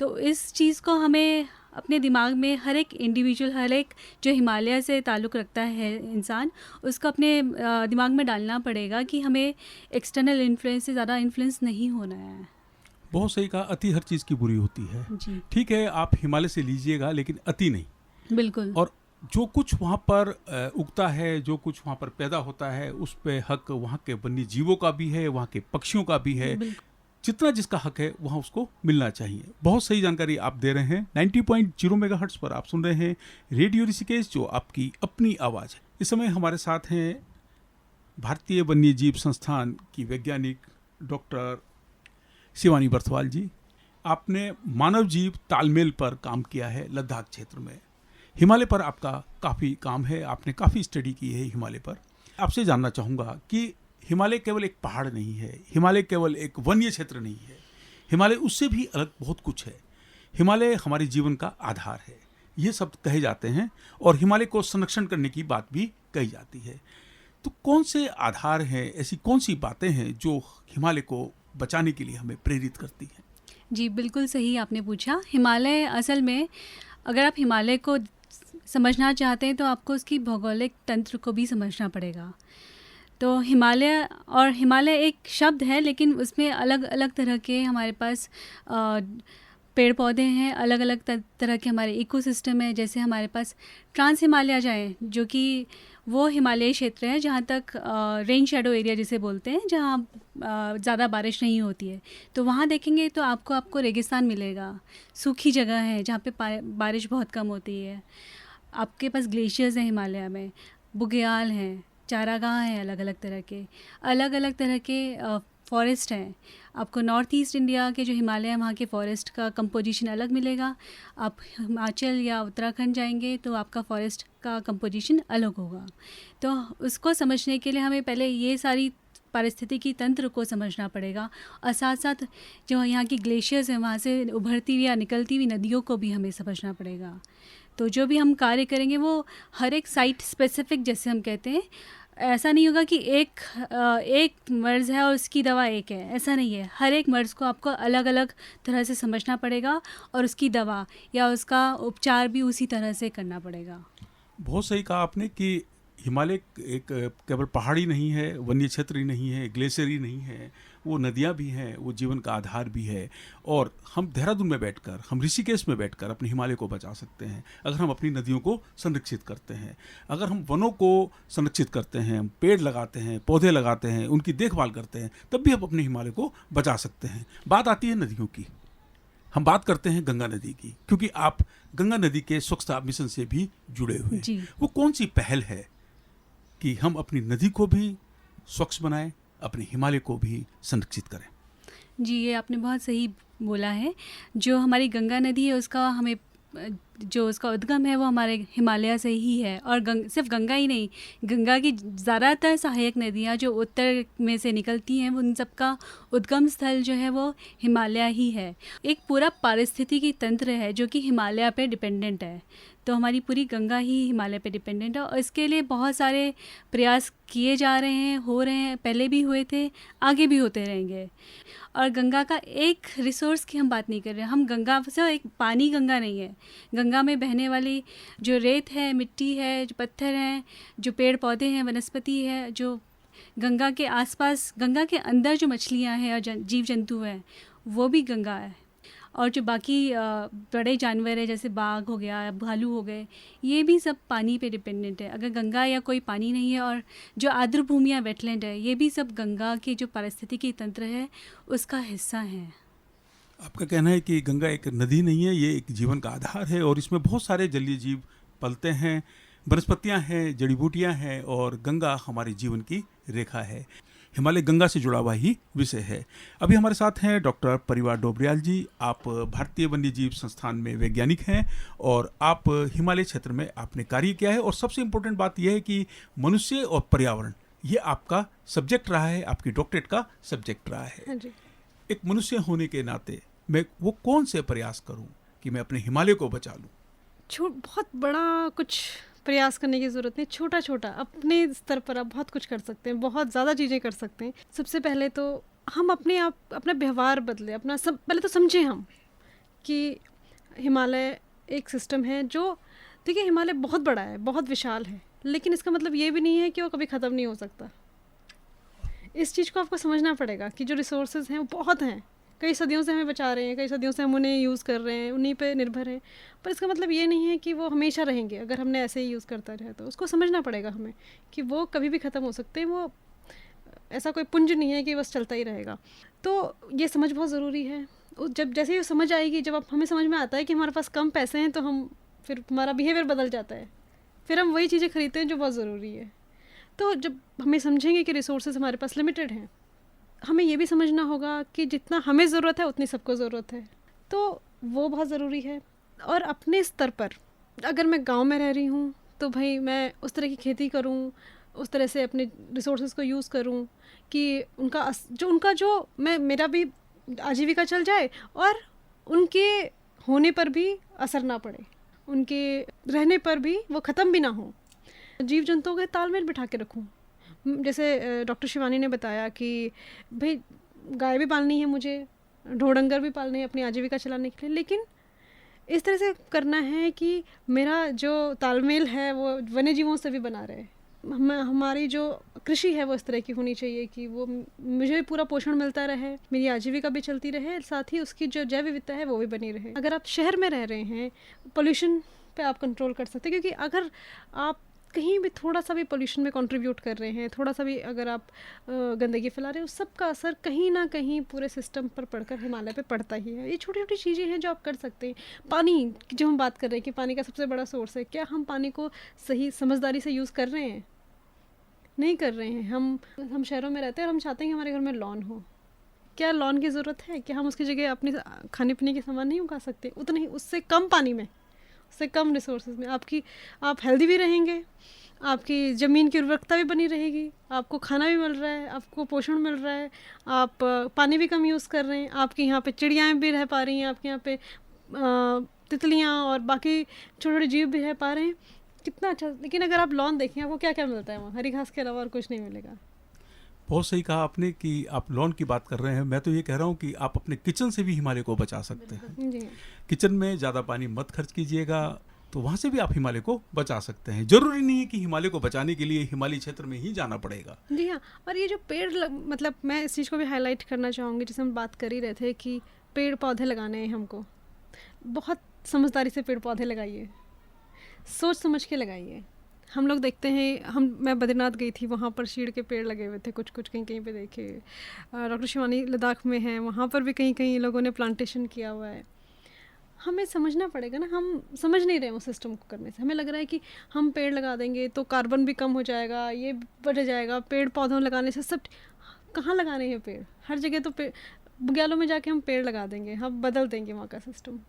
तो इस चीज़ को हमें अपने दिमाग में हर एक इंडिविजुअल, हर एक जो हिमालय से ताल्लुक़ रखता है इंसान, उसको अपने दिमाग में डालना पड़ेगा कि हमें एक्सटर्नल इन्फ्लुएंस से ज़्यादा इन्फ्लुएंस नहीं होना है। बहुत सही कहा, अति हर चीज़ की बुरी होती है जी, ठीक है, आप हिमालय से लीजिएगा लेकिन अति नहीं। बिल्कुल। और जो कुछ वहाँ पर उगता है, जो कुछ वहाँ पर पैदा होता है, उस पे हक वहाँ के वन्य जीवों का भी है, वहाँ के पक्षियों का भी है। जितना जिसका हक है वहाँ उसको मिलना चाहिए। बहुत सही जानकारी आप दे रहे हैं। 90.0 मेगाहर्ट्ज़ पर आप सुन रहे हैं रेडियो ऋषिकेश, जो आपकी अपनी आवाज़ है। इस समय हमारे साथ हैं भारतीय वन्य जीव संस्थान की वैज्ञानिक डॉक्टर शिवानी बर्थवाल जी। आपने मानव जीव तालमेल पर काम किया है लद्दाख क्षेत्र में। हिमालय पर आपका काफ़ी काम है, आपने काफ़ी स्टडी की है हिमालय पर। आपसे जानना चाहूँगा कि हिमालय केवल एक पहाड़ नहीं है, हिमालय केवल एक वन्य क्षेत्र नहीं है, हिमालय उससे भी अलग बहुत कुछ है। हिमालय हमारे जीवन का आधार है, ये सब कहे जाते हैं और हिमालय को संरक्षण करने की बात भी कही जाती है। तो कौन से आधार हैं, ऐसी कौन सी बातें हैं जो हिमालय को बचाने के लिए हमें प्रेरित करती हैं? जी, बिल्कुल सही आपने पूछा। हिमालय असल में, अगर आप हिमालय को समझना चाहते हैं तो आपको उसकी भौगोलिक तंत्र को भी समझना पड़ेगा। तो हिमालय एक शब्द है, लेकिन उसमें अलग अलग तरह के हमारे पास पेड़ पौधे हैं, अलग अलग तरह के हमारे इकोसिस्टम है। जैसे हमारे पास ट्रांस हिमालय जाएँ, जो कि वो हिमालयी क्षेत्र है जहाँ तक रेन शेडो एरिया जिसे बोलते हैं, जहाँ ज़्यादा बारिश नहीं होती है। तो वहाँ देखेंगे तो आपको रेगिस्तान मिलेगा, सूखी जगह है जहाँ पे बारिश बहुत कम होती है। आपके पास ग्लेशियर्स हैं हिमालय में, बुग्याल हैं, चारागाह हैं, अलग अलग तरह के फॉरेस्ट हैं। आपको नॉर्थ ईस्ट इंडिया के जो हिमालय है वहाँ के फॉरेस्ट का कंपोजिशन अलग मिलेगा। आप हिमाचल या उत्तराखंड जाएंगे तो आपका फॉरेस्ट का कंपोजिशन अलग होगा। तो उसको समझने के लिए हमें पहले ये सारी पारिस्थितिकी तंत्र को समझना पड़ेगा और साथ साथ जो यहाँ की ग्लेशियर्स हैं वहाँ से उभरती हुई या निकलती हुई नदियों को भी हमें समझना पड़ेगा। तो जो भी हम कार्य करेंगे वो हर एक साइट स्पेसिफिक, जैसे हम कहते हैं, ऐसा नहीं होगा कि एक मर्ज़ है और उसकी दवा एक है, ऐसा नहीं है। हर एक मर्ज़ को आपको अलग अलग तरह से समझना पड़ेगा और उसकी दवा या उसका उपचार भी उसी तरह से करना पड़ेगा। बहुत सही कहा आपने कि हिमालय एक केवल पहाड़ी नहीं है, वन्य क्षेत्र ही नहीं है, ग्लेशियर ही नहीं है, वो नदियाँ भी हैं, वो जीवन का आधार भी है। और हम देहरादून में बैठकर, हम ऋषिकेश में बैठकर अपने हिमालय को बचा सकते हैं अगर हम अपनी नदियों को संरक्षित करते हैं, अगर हम वनों को संरक्षित करते हैं, हम पेड़ लगाते हैं, पौधे लगाते हैं, उनकी देखभाल करते हैं, तब भी हम अपने हिमालय को बचा सकते हैं। बात आती है नदियों की, हम बात करते हैं गंगा नदी की, क्योंकि आप गंगा नदी के स्वच्छता मिशन से भी जुड़े हुए हैं। वो कौन सी पहल है कि हम अपनी नदी को भी स्वच्छ बनाएं, अपने हिमालय को भी संरक्षित करें? जी, ये आपने बहुत सही बोला है। जो हमारी गंगा नदी है उसका जो उसका उद्गम है वो हमारे हिमालय से ही है। और सिर्फ गंगा ही नहीं, गंगा की ज़्यादातर सहायक नदियाँ जो उत्तर में से निकलती हैं, उन सबका उद्गम स्थल जो है वो हिमालय ही है। एक पूरा पारिस्थितिकी तंत्र है जो कि हिमालय पे डिपेंडेंट है। तो हमारी पूरी गंगा ही हिमालय पे डिपेंडेंट है और इसके लिए बहुत सारे प्रयास किए जा रहे हैं, हो रहे हैं, पहले भी हुए थे, आगे भी होते रहेंगे। और गंगा का एक रिसोर्स की हम बात नहीं कर रहे हैं, हम गंगा से एक पानी गंगा नहीं है, गंगा में बहने वाली जो रेत है, मिट्टी है, जो पत्थर हैं, जो पेड़ पौधे हैं, वनस्पति है, जो गंगा के आसपास, गंगा के अंदर जो मछलियाँ हैं और जीव जंतु हैं, वो भी गंगा है। और जो बाकी बड़े जानवर है जैसे बाघ हो गया, भालू हो गए, ये भी सब पानी पे डिपेंडेंट है। अगर गंगा या कोई पानी नहीं है, और जो आर्द्र भूमि या वेटलैंड है, ये भी सब गंगा के जो पारिस्थितिकी तंत्र है उसका हिस्सा है। आपका कहना है कि गंगा एक नदी नहीं है, ये एक जीवन का आधार है और इसमें बहुत सारे जलीय जीव पलते हैं, वनस्पतियाँ हैं, जड़ी बूटियाँ हैं और गंगा हमारे जीवन की रेखा है। हिमालय गंगा से जुड़ा हुआ ही विषय है। अभी हमारे साथ हैं डॉक्टर परिवार डोबरियाल जी। आप भारतीय वन्यजीव संस्थान में वैज्ञानिक हैं और आप हिमालय क्षेत्र में आपने कार्य किया है, और सबसे इम्पोर्टेंट बात यह है कि मनुष्य और पर्यावरण ये आपका सब्जेक्ट रहा है, आपकी डॉक्टरेट का सब्जेक्ट रहा है। हाँ जी। एक मनुष्य होने के नाते मैं वो कौन से प्रयास करूं कि मैं अपने हिमालय को बचा लूं? बहुत बड़ा कुछ प्रयास करने की ज़रूरत नहीं, छोटा छोटा अपने स्तर पर आप बहुत कुछ कर सकते हैं, बहुत ज़्यादा चीज़ें कर सकते हैं। सबसे पहले तो हम अपना व्यवहार बदले, पहले तो समझें हम कि हिमालय एक सिस्टम है जो, देखिए हिमालय बहुत बड़ा है, बहुत विशाल है, लेकिन इसका मतलब ये भी नहीं है कि वो कभी ख़त्म नहीं हो सकता। इस चीज़ को आपको समझना पड़ेगा कि जो रिसोर्सेज हैं वो बहुत हैं, कई सदियों से हमें बचा रहे हैं, कई सदियों से हम उन्हें यूज़ कर रहे हैं, उन्हीं पे निर्भर हैं, पर इसका मतलब ये नहीं है कि वो हमेशा रहेंगे। अगर हमने ऐसे ही यूज़ करता रहे तो उसको समझना पड़ेगा हमें कि वो कभी भी ख़त्म हो सकते हैं। वो ऐसा कोई पुंज नहीं है कि बस चलता ही रहेगा। तो ये समझ बहुत ज़रूरी है। जब जैसे ही समझ आएगी, जब हमें समझ में आता है कि हमारे पास कम पैसे हैं, तो फिर हमारा बिहेवियर बदल जाता है, फिर हम वही चीज़ें खरीदते हैं जो बहुत ज़रूरी है। तो जब हमें समझेंगे कि रिसोर्सेज हमारे पास लिमिटेड हैं, हमें ये भी समझना होगा कि जितना हमें ज़रूरत है उतनी सबको ज़रूरत है, तो वो बहुत ज़रूरी है। और अपने स्तर पर, अगर मैं गांव में रह रही हूँ तो भाई मैं उस तरह की खेती करूँ, उस तरह से अपने रिसोर्सेज को यूज़ करूँ कि उनका जो मेरा भी आजीविका चल जाए और उनके होने पर भी असर ना पड़े, उनके रहने पर भी वो ख़त्म भी ना हो। जीव जंतुओं के तालमेल बिठा के रखूँ। जैसे डॉक्टर शिवानी ने बताया कि भाई गाय भी पालनी है मुझे, ढोडंगर भी पालने हैं अपनी आजीविका चलाने के लिए, लेकिन इस तरह से करना है कि मेरा जो तालमेल है वो वन्य जीवों से भी बना रहे। हमारी जो कृषि है वो इस तरह की होनी चाहिए कि वो मुझे भी पूरा पोषण मिलता रहे, मेरी आजीविका भी चलती रहे, साथ ही उसकी जो जैव विविधता है वो भी बनी रहे। अगर आप शहर में रह रहे हैं, पोल्यूशन पे आप कंट्रोल कर सकते हैं, क्योंकि अगर आप कहीं भी थोड़ा सा भी पोल्यूशन में कंट्रीब्यूट कर रहे हैं, थोड़ा सा भी अगर आप गंदगी फैला रहे हैं, उस सब का असर कहीं ना कहीं पूरे सिस्टम पर पड़कर हिमालय पे पड़ता ही है। ये छोटी छोटी चीज़ें हैं जो आप कर सकते हैं। पानी की जो हम बात कर रहे हैं कि पानी का सबसे बड़ा सोर्स है, क्या हम पानी को सही समझदारी से यूज़ कर रहे हैं? नहीं कर रहे हैं। हम शहरों में रहते हैं और हम चाहते हैं कि हमारे घर में लॉन हो। क्या लॉन की ज़रूरत है? क्या हम उसकी जगह अपने खाने पीने के सामान नहीं उगा सकते? उतना ही, उससे कम पानी में, उससे कम रिसोर्सेज में आप हेल्दी भी रहेंगे, आपकी ज़मीन की उर्वरकता भी बनी रहेगी, आपको खाना भी मिल रहा है, आपको पोषण मिल रहा है, आप पानी भी कम यूज़ कर रहे हैं, आपके यहाँ पे चिड़ियाँ भी रह पा रही हैं, आपके यहाँ पे तितलियाँ और बाकी छोटे छोटे जीव भी रह पा रहे हैं। कितना अच्छा। लेकिन अगर आप लॉन देखें, आपको क्या क्या मिलता है वहाँ? हरी घास के अलावा और कुछ नहीं मिलेगा। बहुत सही कहा आपने कि आप लॉन की बात कर रहे हैं। मैं तो ये कह रहा हूँ कि आप अपने किचन से भी हिमालय को बचा सकते हैं। जी। किचन में ज़्यादा पानी मत खर्च कीजिएगा, तो वहाँ से भी आप हिमालय को बचा सकते हैं। ज़रूरी नहीं है कि हिमालय को बचाने के लिए हिमालय क्षेत्र में ही जाना पड़ेगा। जी हाँ। और ये जो पेड़ मतलब मैं इस चीज़ को भी हाईलाइट करना चाहूँगी, जैसे हम बात कर ही रहे थे कि पेड़ पौधे लगाने हैं हमको। बहुत समझदारी से पेड़ पौधे लगाइए, सोच समझ के लगाइए। हम लोग देखते हैं, मैं बद्रीनाथ गई थी, वहाँ पर शीड़ के पेड़ लगे हुए थे, कुछ कुछ कहीं कहीं पे देखे। डॉक्टर शिवानी लद्दाख में हैं, वहाँ पर भी कहीं कहीं लोगों ने प्लांटेशन किया हुआ है। हमें समझना पड़ेगा ना, हम समझ नहीं रहे हैं उस सिस्टम को करने से। हमें लग रहा है कि हम पेड़ लगा देंगे तो कार्बन भी कम हो जाएगा, ये बढ़ जाएगा, पेड़ पौधों लगाने से सब। कहाँ लगाने हैं पेड़? हर जगह तो बुग्यालों में जाके हम पेड़ लगा देंगे, हम बदल देंगे वहाँ का सिस्टम।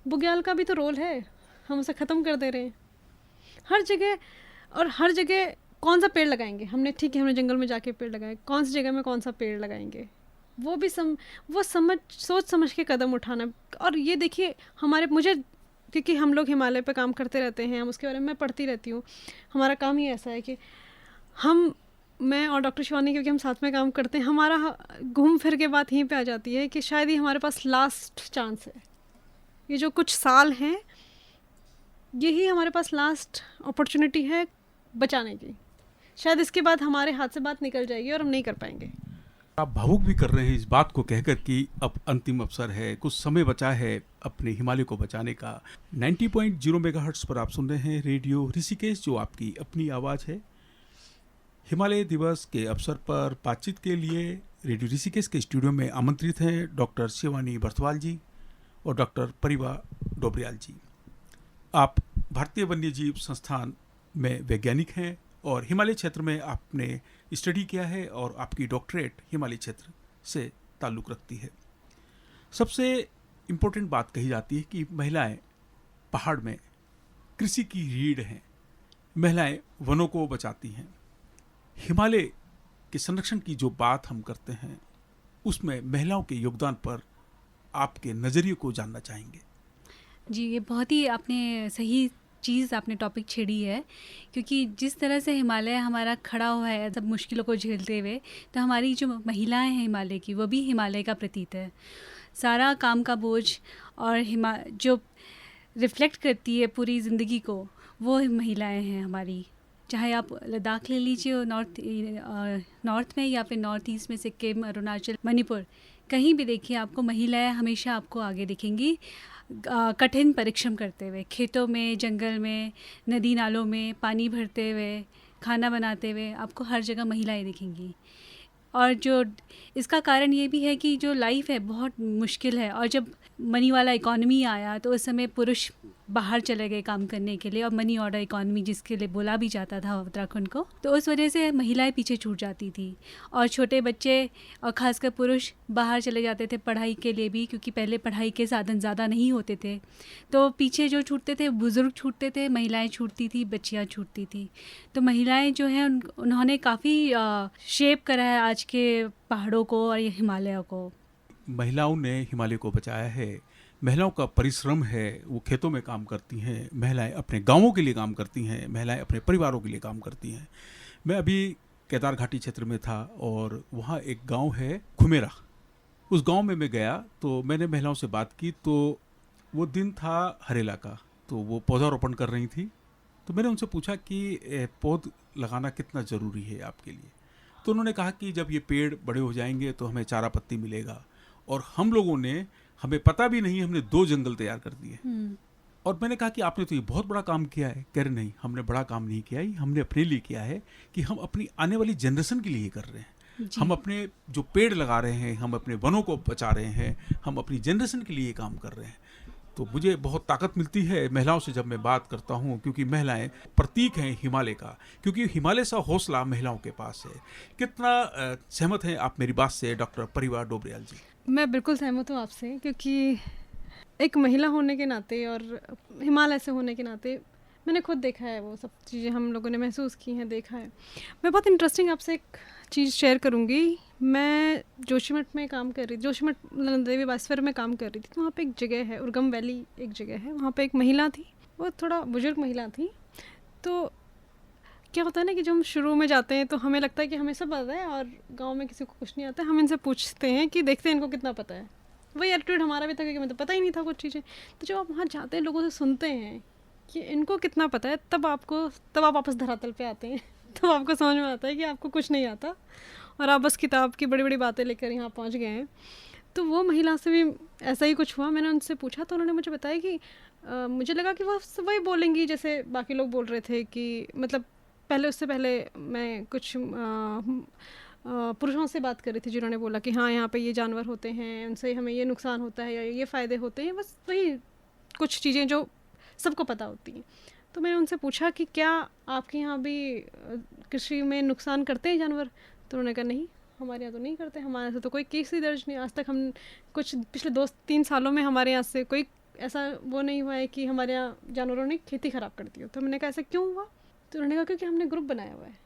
बुग्याल का भी तो रोल है, हम उसे ख़त्म कर दे रहे हैं हर जगह। और हर जगह कौन सा पेड़ लगाएंगे हमने? ठीक है, हमने जंगल में जाके पेड़ लगाए, कौन सी जगह में कौन सा पेड़ लगाएंगे? वो भी सोच समझ के कदम उठाना। और ये देखिए मुझे, क्योंकि हम लोग हिमालय पे काम करते रहते हैं, हम उसके बारे में मैं पढ़ती रहती हूँ। हमारा काम ही ऐसा है कि मैं और डॉक्टर शिवानी, क्योंकि हम साथ में काम करते हैं, हमारा घूम फिर के बात यहीं पे आ जाती है कि शायद ही हमारे पास लास्ट चांस है। ये जो कुछ साल हैं, यही हमारे पास लास्ट अपॉर्चुनिटी है बचाने की। शायद इसके बाद हमारे हाथ से बात निकल जाएगी और हम नहीं कर पाएंगे। आप भावुक भी कर रहे हैं इस बात को कहकर कि अब अंतिम अवसर है, कुछ समय बचा है अपने हिमालय को बचाने का। 90.0 मेगाहर्ट्ज़ पर आप सुन रहे हैं रेडियो ऋषिकेश, जो आपकी अपनी आवाज़ है। हिमालय दिवस के अवसर पर बातचीत के लिए रेडियो ऋषिकेश के स्टूडियो में आमंत्रित हैं डॉक्टर शिवानी बर्थवाल जी और डॉक्टर परिवा डोबरियाल जी। आप भारतीय वन्यजीव संस्थान में वैज्ञानिक हैं और हिमालय क्षेत्र में आपने स्टडी किया है और आपकी डॉक्टरेट हिमालय क्षेत्र से ताल्लुक़ रखती है। सबसे इम्पोर्टेंट बात कही जाती है कि महिलाएं पहाड़ में कृषि की रीढ़ हैं, महिलाएं वनों को बचाती हैं। हिमालय के संरक्षण की जो बात हम करते हैं उसमें महिलाओं के योगदान पर आपके नज़रिए को जानना चाहेंगे। जी, ये बहुत ही आपने सही चीज़ आपने टॉपिक छेड़ी है, क्योंकि जिस तरह से हिमालय हमारा खड़ा हुआ है सब मुश्किलों को झेलते हुए, तो हमारी जो महिलाएं हैं हिमालय की, वो भी हिमालय का प्रतीक है। सारा काम का बोझ और जो रिफ्लेक्ट करती है पूरी ज़िंदगी को, वो महिलाएं हैं हमारी। चाहे आप लद्दाख ले लीजिए, नॉर्थ में या फिर नॉर्थ ईस्ट में सिक्किम, अरुणाचल, मणिपुर, कहीं भी देखिए आपको महिलाएं हमेशा आपको आगे दिखेंगी, कठिन परिश्रम करते हुए, खेतों में, जंगल में, नदी नालों में पानी भरते हुए, खाना बनाते हुए, आपको हर जगह महिलाएं दिखेंगी। और जो इसका कारण ये भी है कि जो लाइफ है बहुत मुश्किल है, और जब मनी वाला इकॉनमी आया तो उस समय पुरुष बाहर चले गए काम करने के लिए, और मनी ऑर्डर इकॉनमी जिसके लिए बोला भी जाता था उत्तराखंड को, तो उस वजह से महिलाएं पीछे छूट जाती थी और छोटे बच्चे और ख़ासकर पुरुष बाहर चले जाते थे पढ़ाई के लिए भी, क्योंकि पहले पढ़ाई के साधन ज़्यादा नहीं होते थे। तो पीछे जो छूटते थे बुज़ुर्ग छूटते थे, महिलाएँ छूटती थी, बच्चियाँ छूटती थी। तो महिलाएँ जो हैं उन्होंने काफ़ी शेप करा है आज के पहाड़ों को और ये हिमालय को। महिलाओं ने हिमालय को बचाया है, महिलाओं का परिश्रम है, वो खेतों में काम करती हैं, महिलाएं अपने गांवों के लिए काम करती हैं, महिलाएं अपने परिवारों के लिए काम करती हैं। मैं अभी केदार घाटी क्षेत्र में था और वहाँ एक गांव है खुमेरा, उस गांव में मैं गया तो मैंने महिलाओं से बात की, तो वो दिन था हरेला का, तो वो पौधारोपण कर रही थी। तो मैंने उनसे पूछा कि पौध लगाना कितना ज़रूरी है आपके लिए। तो उन्होंने कहा कि जब ये पेड़ बड़े हो जाएंगे तो हमें चारा पत्ती मिलेगा, और हम लोगों ने, हमें पता भी नहीं, हमने 2 जंगल तैयार कर दिए। और मैंने कहा कि आपने तो ये बहुत बड़ा काम किया है। कह रहे नहीं, हमने बड़ा काम नहीं किया, ही हमने अपने लिए किया है कि हम अपनी आने वाली जनरेशन के लिए कर रहे हैं। हम अपने जो पेड़ लगा रहे हैं, हम अपने वनों को बचा रहे हैं, हम अपनी जनरेशन के लिए काम कर रहे हैं। तो मुझे बहुत ताकत मिलती है महिलाओं से जब मैं बात करता हूँ, क्योंकि महिलाएं प्रतीक हैं हिमालय का, क्योंकि हिमालय सा हौसला महिलाओं के पास है। कितना सहमत हैं आप मेरी बात से डॉक्टर परिवा डोबरियाल जी? मैं बिल्कुल सहमत हूँ आपसे, क्योंकि एक महिला होने के नाते और हिमालय से होने के नाते मैंने खुद देखा है, वो सब चीज़ें हम लोगों ने महसूस की हैं, देखा है। मैं बहुत इंटरेस्टिंग आपसे एक चीज़ शेयर करूँगी। मैं जोशीमठ में काम कर रही थी, जोशीमठ देवी बास्फीर में काम कर रही थी। तो वहाँ पे एक जगह है, उर्गम वैली एक जगह है, वहाँ पे एक महिला थी, वो थोड़ा बुजुर्ग महिला थी। तो क्या होता है ना कि जब हम शुरू में जाते हैं तो हमें लगता है कि हमें सब पता है और गांव में किसी को कुछ नहीं आता है। हम इनसे पूछते हैं कि देखते हैं इनको कितना पता है। वही एटीट्यूड हमारा भी था, क्योंकि हमें तो पता ही नहीं था कुछ चीज़ें। तो जब आप वहाँ जाते हैं, लोगों से सुनते हैं कि इनको कितना पता है, तब आप वापस धरातल पे आते हैं। तब आपको समझ में आता है कि आपको कुछ नहीं आता और आप बस किताब की बड़ी बड़ी बातें लेकर यहाँ पहुँच गए हैं। तो वो महिला से भी ऐसा ही कुछ हुआ। मैंने उनसे पूछा तो उन्होंने मुझे बताया कि मुझे लगा कि वो वही बोलेंगी जैसे बाकी लोग बोल रहे थे, कि मतलब उससे पहले मैं कुछ पुरुषों से बात कर रही थी जिन्होंने बोला कि हाँ यहाँ पे ये जानवर होते हैं, उनसे हमें ये नुकसान होता है या ये फ़ायदे होते हैं, बस वही कुछ चीज़ें जो सबको पता होती हैं। तो मैंने उनसे पूछा कि क्या आपके यहाँ भी कृषि में नुकसान करते हैं जानवर? तो उन्होंने कहा नहीं, हमारे यहाँ तो नहीं करते, हमारे से तो कोई केस ही दर्ज नहीं आज तक। हम कुछ पिछले 2-3 सालों में हमारे यहाँ से कोई ऐसा वो नहीं हुआ है कि हमारे यहाँ जानवरों ने खेती ख़राब कर दी हो। तो मैंने कहा ऐसा क्यों हुआ? तो उन्होंने कहा क्योंकि हमने ग्रुप बनाया हुआ है।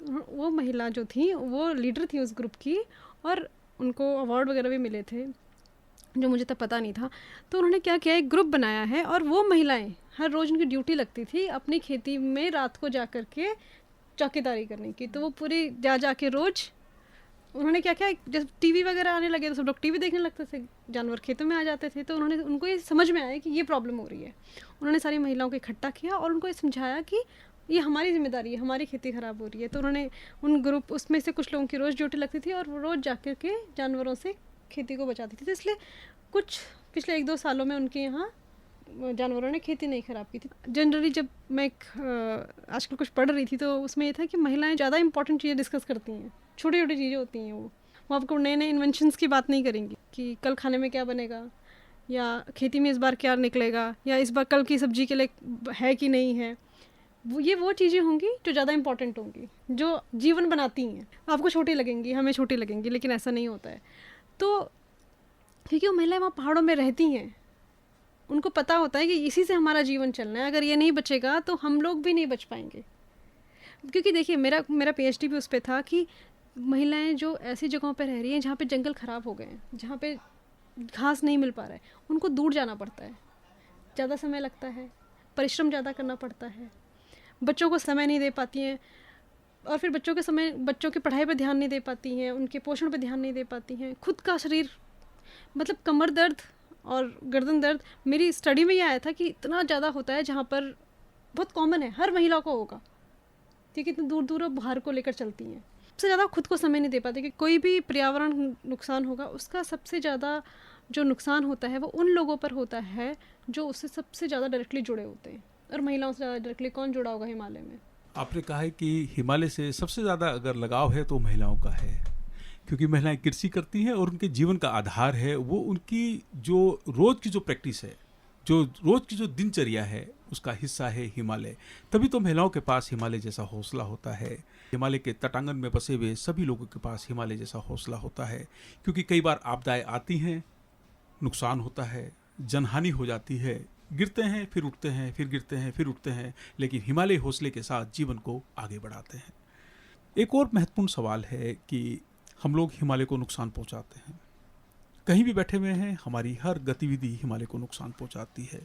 तो वो महिला जो थी वो लीडर थी उस ग्रुप की, और उनको अवार्ड वगैरह भी मिले थे जो मुझे तब पता नहीं था। तो उन्होंने क्या किया, एक ग्रुप बनाया है, और वो महिलाएं हर रोज़ उनकी ड्यूटी लगती थी अपनी खेती में रात को जा कर के चौकीदारी करने की। तो वो पूरी जा के रोज़ उन्होंने क्या किया, जब टीवी वगैरह आने लगे तो सब लोग टीवी देखने लगते थे, जानवर खेतों में आ जाते थे। तो उनको ये समझ में आया कि ये प्रॉब्लम हो रही है। उन्होंने सारी महिलाओं को इकट्ठा किया और उनको ये समझाया कि ये हमारी जिम्मेदारी है, हमारी खेती ख़राब हो रही है। तो उन्होंने उन ग्रुप उसमें से कुछ लोगों की रोज़ ड्यूटी लगती थी और वो रोज़ जाकर के जानवरों से खेती को बचाती थी। तो इसलिए कुछ पिछले 1-2 सालों में उनके यहाँ जानवरों ने खेती नहीं ख़राब की थी। जनरली जब मैं आजकल कुछ पढ़ रही थी तो उसमें ये था कि महिलाएं ज़्यादा इंपॉर्टेंट चीज़ें डिस्कस करती हैं, छोटी छोटी चीज़ें होती हैं। वो आपको नए नए इन्वेंशंस की बात नहीं करेंगी कि कल खाने में क्या बनेगा, या खेती में इस बार क्या निकलेगा, या इस बार कल की सब्जी के लिए है कि नहीं है। वो चीज़ें होंगी जो ज़्यादा इंपॉर्टेंट होंगी, जो जीवन बनाती हैं। आपको छोटी लगेंगी, हमें छोटी लगेंगी, लेकिन ऐसा नहीं होता है। तो क्योंकि वो महिलाएं वहाँ पहाड़ों में रहती हैं, उनको पता होता है कि इसी से हमारा जीवन चलना है। अगर ये नहीं बचेगा तो हम लोग भी नहीं बच पाएंगे। क्योंकि देखिए मेरा PhD भी उस पर था कि महिलाएं जो ऐसी जगहों पर रह रही हैं जहाँ पे जंगल ख़राब हो गए हैं, जहाँ पे घास नहीं मिल पा रहा है, उनको दूर जाना पड़ता है, ज़्यादा समय लगता है, परिश्रम ज़्यादा करना पड़ता है, बच्चों को समय नहीं दे पाती हैं, और फिर बच्चों की पढ़ाई पर ध्यान नहीं दे पाती हैं, उनके पोषण पर ध्यान नहीं दे पाती हैं। खुद का शरीर मतलब कमर दर्द और गर्दन दर्द, मेरी स्टडी में ये आया था कि इतना ज़्यादा होता है, जहाँ पर बहुत कॉमन है, हर महिला को होगा, ठीक है। इतनी दूर दूर भार को लेकर चलती हैं। सबसे ज़्यादा खुद को समय नहीं दे पाते कि कोई भी पर्यावरण नुकसान होगा, उसका सबसे ज़्यादा जो नुकसान होता है वो उन लोगों पर होता है जो उससे सबसे ज़्यादा डायरेक्टली जुड़े होते हैं। और महिलाओं से ज़्यादा डायरेक्टली कौन जुड़ा होगा हिमालय में? आपने कहा है कि हिमालय से सबसे ज़्यादा अगर लगाव है तो महिलाओं का है, क्योंकि महिलाएं कृषि करती हैं और उनके जीवन का आधार है वो उनकी जो रोज़ की जो प्रैक्टिस है, जो रोज़ की जो दिनचर्या है, उसका हिस्सा है हिमालय। तभी तो महिलाओं के पास हिमालय जैसा हौसला होता है। हिमालय के तटांगन में बसे हुए सभी लोगों के पास हिमालय जैसा हौसला होता है, क्योंकि कई बार आपदाएं आती हैं, नुकसान होता है, जनहानि हो जाती है, गिरते हैं फिर उठते हैं, फिर गिरते हैं फिर उठते हैं, लेकिन हिमालय हौसले के साथ जीवन को आगे बढ़ाते हैं। एक और महत्वपूर्ण सवाल है कि हम लोग हिमालय को नुकसान पहुंचाते हैं। कहीं भी बैठे हुए हैं, हमारी हर गतिविधि हिमालय को नुकसान पहुंचाती है।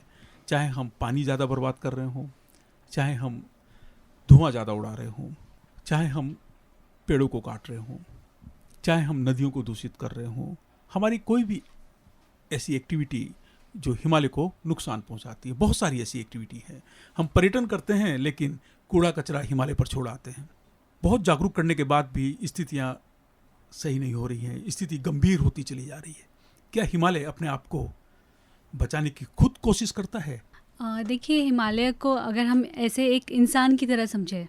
चाहे हम पानी ज़्यादा बर्बाद कर रहे हों, चाहे हम धुआं ज़्यादा उड़ा रहे हों, चाहे हम पेड़ों को काट रहे हों, चाहे हम नदियों को दूषित कर रहे हों, हमारी कोई भी ऐसी एक्टिविटी जो हिमालय को नुकसान पहुंचाती है। बहुत सारी ऐसी एक्टिविटी है। हम पर्यटन करते हैं लेकिन कूड़ा कचरा हिमालय पर छोड़ आते हैं। बहुत जागरूक करने के बाद भी स्थितियां सही नहीं हो रही हैं, स्थिति गंभीर होती चली जा रही है। क्या हिमालय अपने आप को बचाने की खुद कोशिश करता है? देखिए, हिमालय को अगर हम ऐसे एक इंसान की तरह समझें,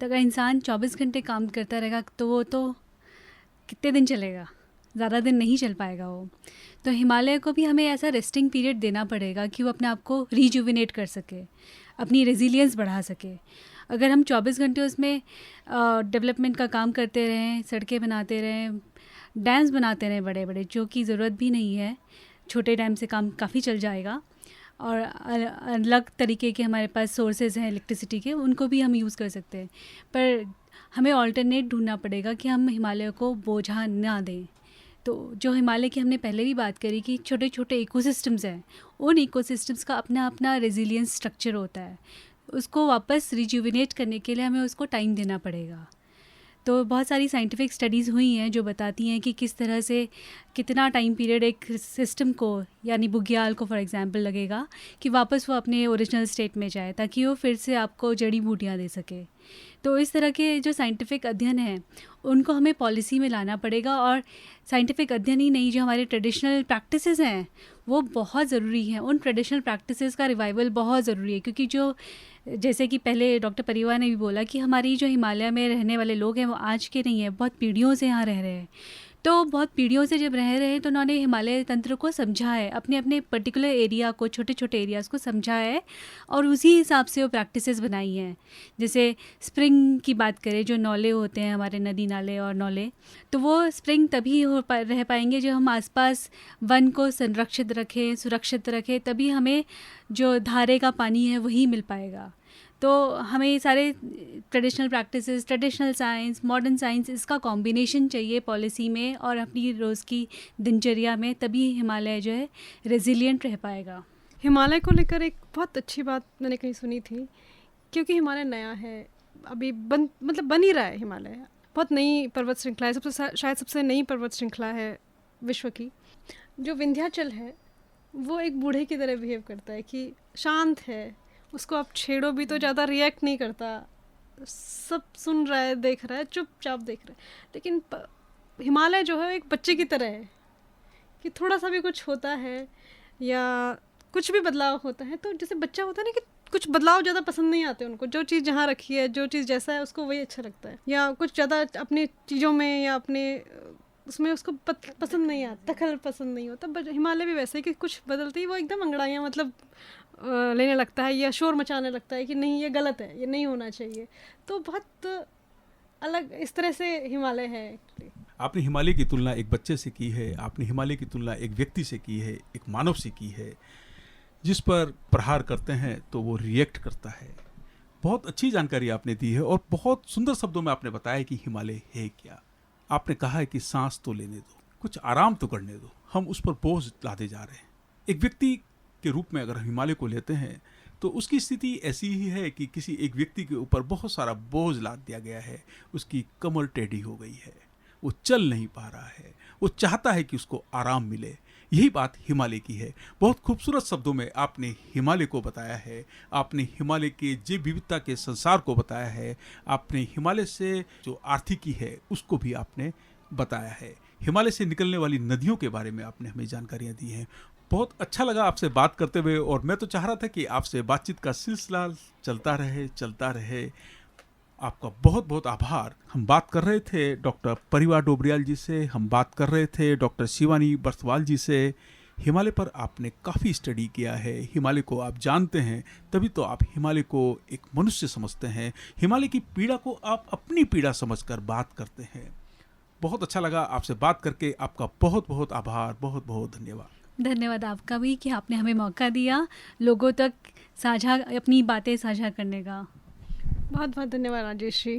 तो अगर इंसान 24 घंटे काम करता रहेगा तो वो तो कितने दिन चलेगा, ज़्यादा दिन नहीं चल पाएगा वो। तो हिमालय को भी हमें ऐसा रेस्टिंग पीरियड देना पड़ेगा कि वो अपने आप को रिजुविनेट कर सके, अपनी रेजिलियंस बढ़ा सके। अगर हम 24 घंटे उसमें डेवलपमेंट का काम करते रहें, सड़कें बनाते रहें, डैम्स बनाते रहें बड़े बड़े, जो कि ज़रूरत भी नहीं है, छोटे डैम से काम काफ़ी चल जाएगा। और अलग तरीके के हमारे पास सोर्सेज हैं इलेक्ट्रिसिटी के, उनको भी हम यूज़ कर सकते हैं। पर हमें ऑल्टरनेट ढूंढना पड़ेगा कि हम हिमालय को बोझा ना दें। तो जो हिमालय की हमने पहले भी बात करी कि छोटे छोटे इकोसिस्टम्स हैं, उन इकोसिस्टम्स का अपना अपना रेजिलियंस स्ट्रक्चर होता है। उसको वापस रिजुविनेट करने के लिए हमें उसको टाइम देना पड़ेगा। तो बहुत सारी साइंटिफिक स्टडीज़ हुई हैं जो बताती हैं कि किस तरह से कितना टाइम पीरियड एक सिस्टम को, यानी बुग्याल को फॉर एग्जांपल, लगेगा कि वापस वो अपने ओरिजिनल स्टेट में जाए, ताकि वो फिर से आपको जड़ी बूटियाँ दे सके। तो इस तरह के जो साइंटिफिक अध्ययन हैं उनको हमें पॉलिसी में लाना पड़ेगा। और साइंटिफिक अध्ययन ही नहीं, जो हमारे ट्रेडिशनल प्रैक्टिसेस हैं वो बहुत ज़रूरी हैं। उन ट्रेडिशनल प्रैक्टिसेस का रिवाइवल बहुत ज़रूरी है, क्योंकि जो जैसे कि पहले डॉक्टर परिवार ने भी बोला कि हमारी जो हिमालय में रहने वाले लोग हैं वो आज के नहीं हैं, बहुत पीढ़ियों से यहाँ रह रहे हैं। तो बहुत पीढ़ियों से जब रह रहे हैं तो उन्होंने हिमालय तंत्र को समझा है, अपने अपने पर्टिकुलर एरिया को, छोटे छोटे एरियाज़ को समझा है और उसी हिसाब से वो प्रैक्टिसेस बनाई हैं। जैसे स्प्रिंग की बात करें, जो नौले होते हैं हमारे, नदी नाले और नौले, तो वो स्प्रिंग तभी रह पाएंगे जब हम आसपास वन को संरक्षित रखें, सुरक्षित रखें, तभी हमें जो धारे का पानी है वही मिल पाएगा। तो हमें सारे traditional practices, traditional science, modern science, इसका कॉम्बिनेशन चाहिए पॉलिसी में और अपनी रोज़ की दिनचर्या में, तभी हिमालय जो है रेजिलिएंट रह पाएगा। हिमालय को लेकर एक बहुत अच्छी बात मैंने कहीं सुनी थी, क्योंकि हिमालय नया है, अभी बन ही रहा है। हिमालय बहुत नई पर्वत श्रृंखला है, शायद सबसे नई पर्वत श्रृंखला है विश्व की। जो विंध्याचल है वो एक बूढ़े की तरह बिहेव करता है कि शांत है, उसको आप छेड़ो भी तो ज़्यादा रिएक्ट नहीं करता, सब सुन रहा है, देख रहा है, चुपचाप देख रहा है। लेकिन हिमालय जो है एक बच्चे की तरह है कि थोड़ा सा भी कुछ होता है या कुछ भी बदलाव होता है तो जैसे बच्चा होता है ना कि कुछ बदलाव ज़्यादा पसंद नहीं आते उनको, जो चीज़ जहाँ रखी है, जो चीज़ जैसा है उसको वही अच्छा लगता है, या कुछ ज़्यादा अपने चीज़ों में या अपने उसमें उसको पसंद नहीं आता, दखल पसंद नहीं होता। बट हिमालय भी वैसे ही कि कुछ बदलते ही वो एकदम अंगड़ाइयाँ मतलब लेने लगता है या शोर मचाने लगता है कि नहीं ये गलत है, ये नहीं होना चाहिए। तो बहुत अलग इस तरह से हिमालय है एक्चुअली। आपने हिमालय की तुलना एक बच्चे से की है, आपने हिमालय की तुलना एक व्यक्ति से की है, एक मानव से की है, जिस पर प्रहार करते हैं तो वो रिएक्ट करता है। बहुत अच्छी जानकारी आपने दी है और बहुत सुंदर शब्दों में आपने बताया कि हिमालय है क्या। आपने कहा है कि सांस तो लेने दो, कुछ आराम तो करने दो, हम उस पर बोझ लादे जा रहे हैं। एक व्यक्ति के रूप में अगर हिमालय को लेते हैं तो उसकी स्थिति ऐसी ही है कि किसी एक व्यक्ति के ऊपर बहुत सारा बोझ लाद दिया गया है, उसकी कमर टेढ़ी हो गई है, वो चल नहीं पा रहा है, वो चाहता है कि उसको आराम मिले। यही बात हिमालय की है। बहुत खूबसूरत शब्दों में आपने हिमालय को बताया है, आपने हिमालय के जैव विविधता के संसार को बताया है, आपने हिमालय से जो आर्थिकी है उसको भी आपने बताया है, हिमालय से निकलने वाली नदियों के बारे में आपने हमें जानकारियाँ दी हैं। बहुत अच्छा लगा आपसे बात करते हुए और मैं तो चाह रहा था कि आपसे बातचीत का सिलसिला चलता रहे। आपका बहुत बहुत आभार। हम बात कर रहे थे डॉक्टर परिवा डोबरियाल जी से, हम बात कर रहे थे डॉक्टर शिवानी बरसवाल जी से। हिमालय पर आपने काफ़ी स्टडी किया है, हिमालय को आप जानते हैं, तभी तो आप हिमालय को एक मनुष्य समझते हैं, हिमालय की पीड़ा को आप अपनी पीड़ा समझकर बात करते हैं। बहुत अच्छा लगा आपसे बात करके। आपका बहुत बहुत आभार, बहुत बहुत धन्यवाद। धन्यवाद आपका भी कि आपने हमें मौका दिया लोगों तक अपनी बातें साझा करने का। बहुत बहुत धन्यवाद राजेश जी।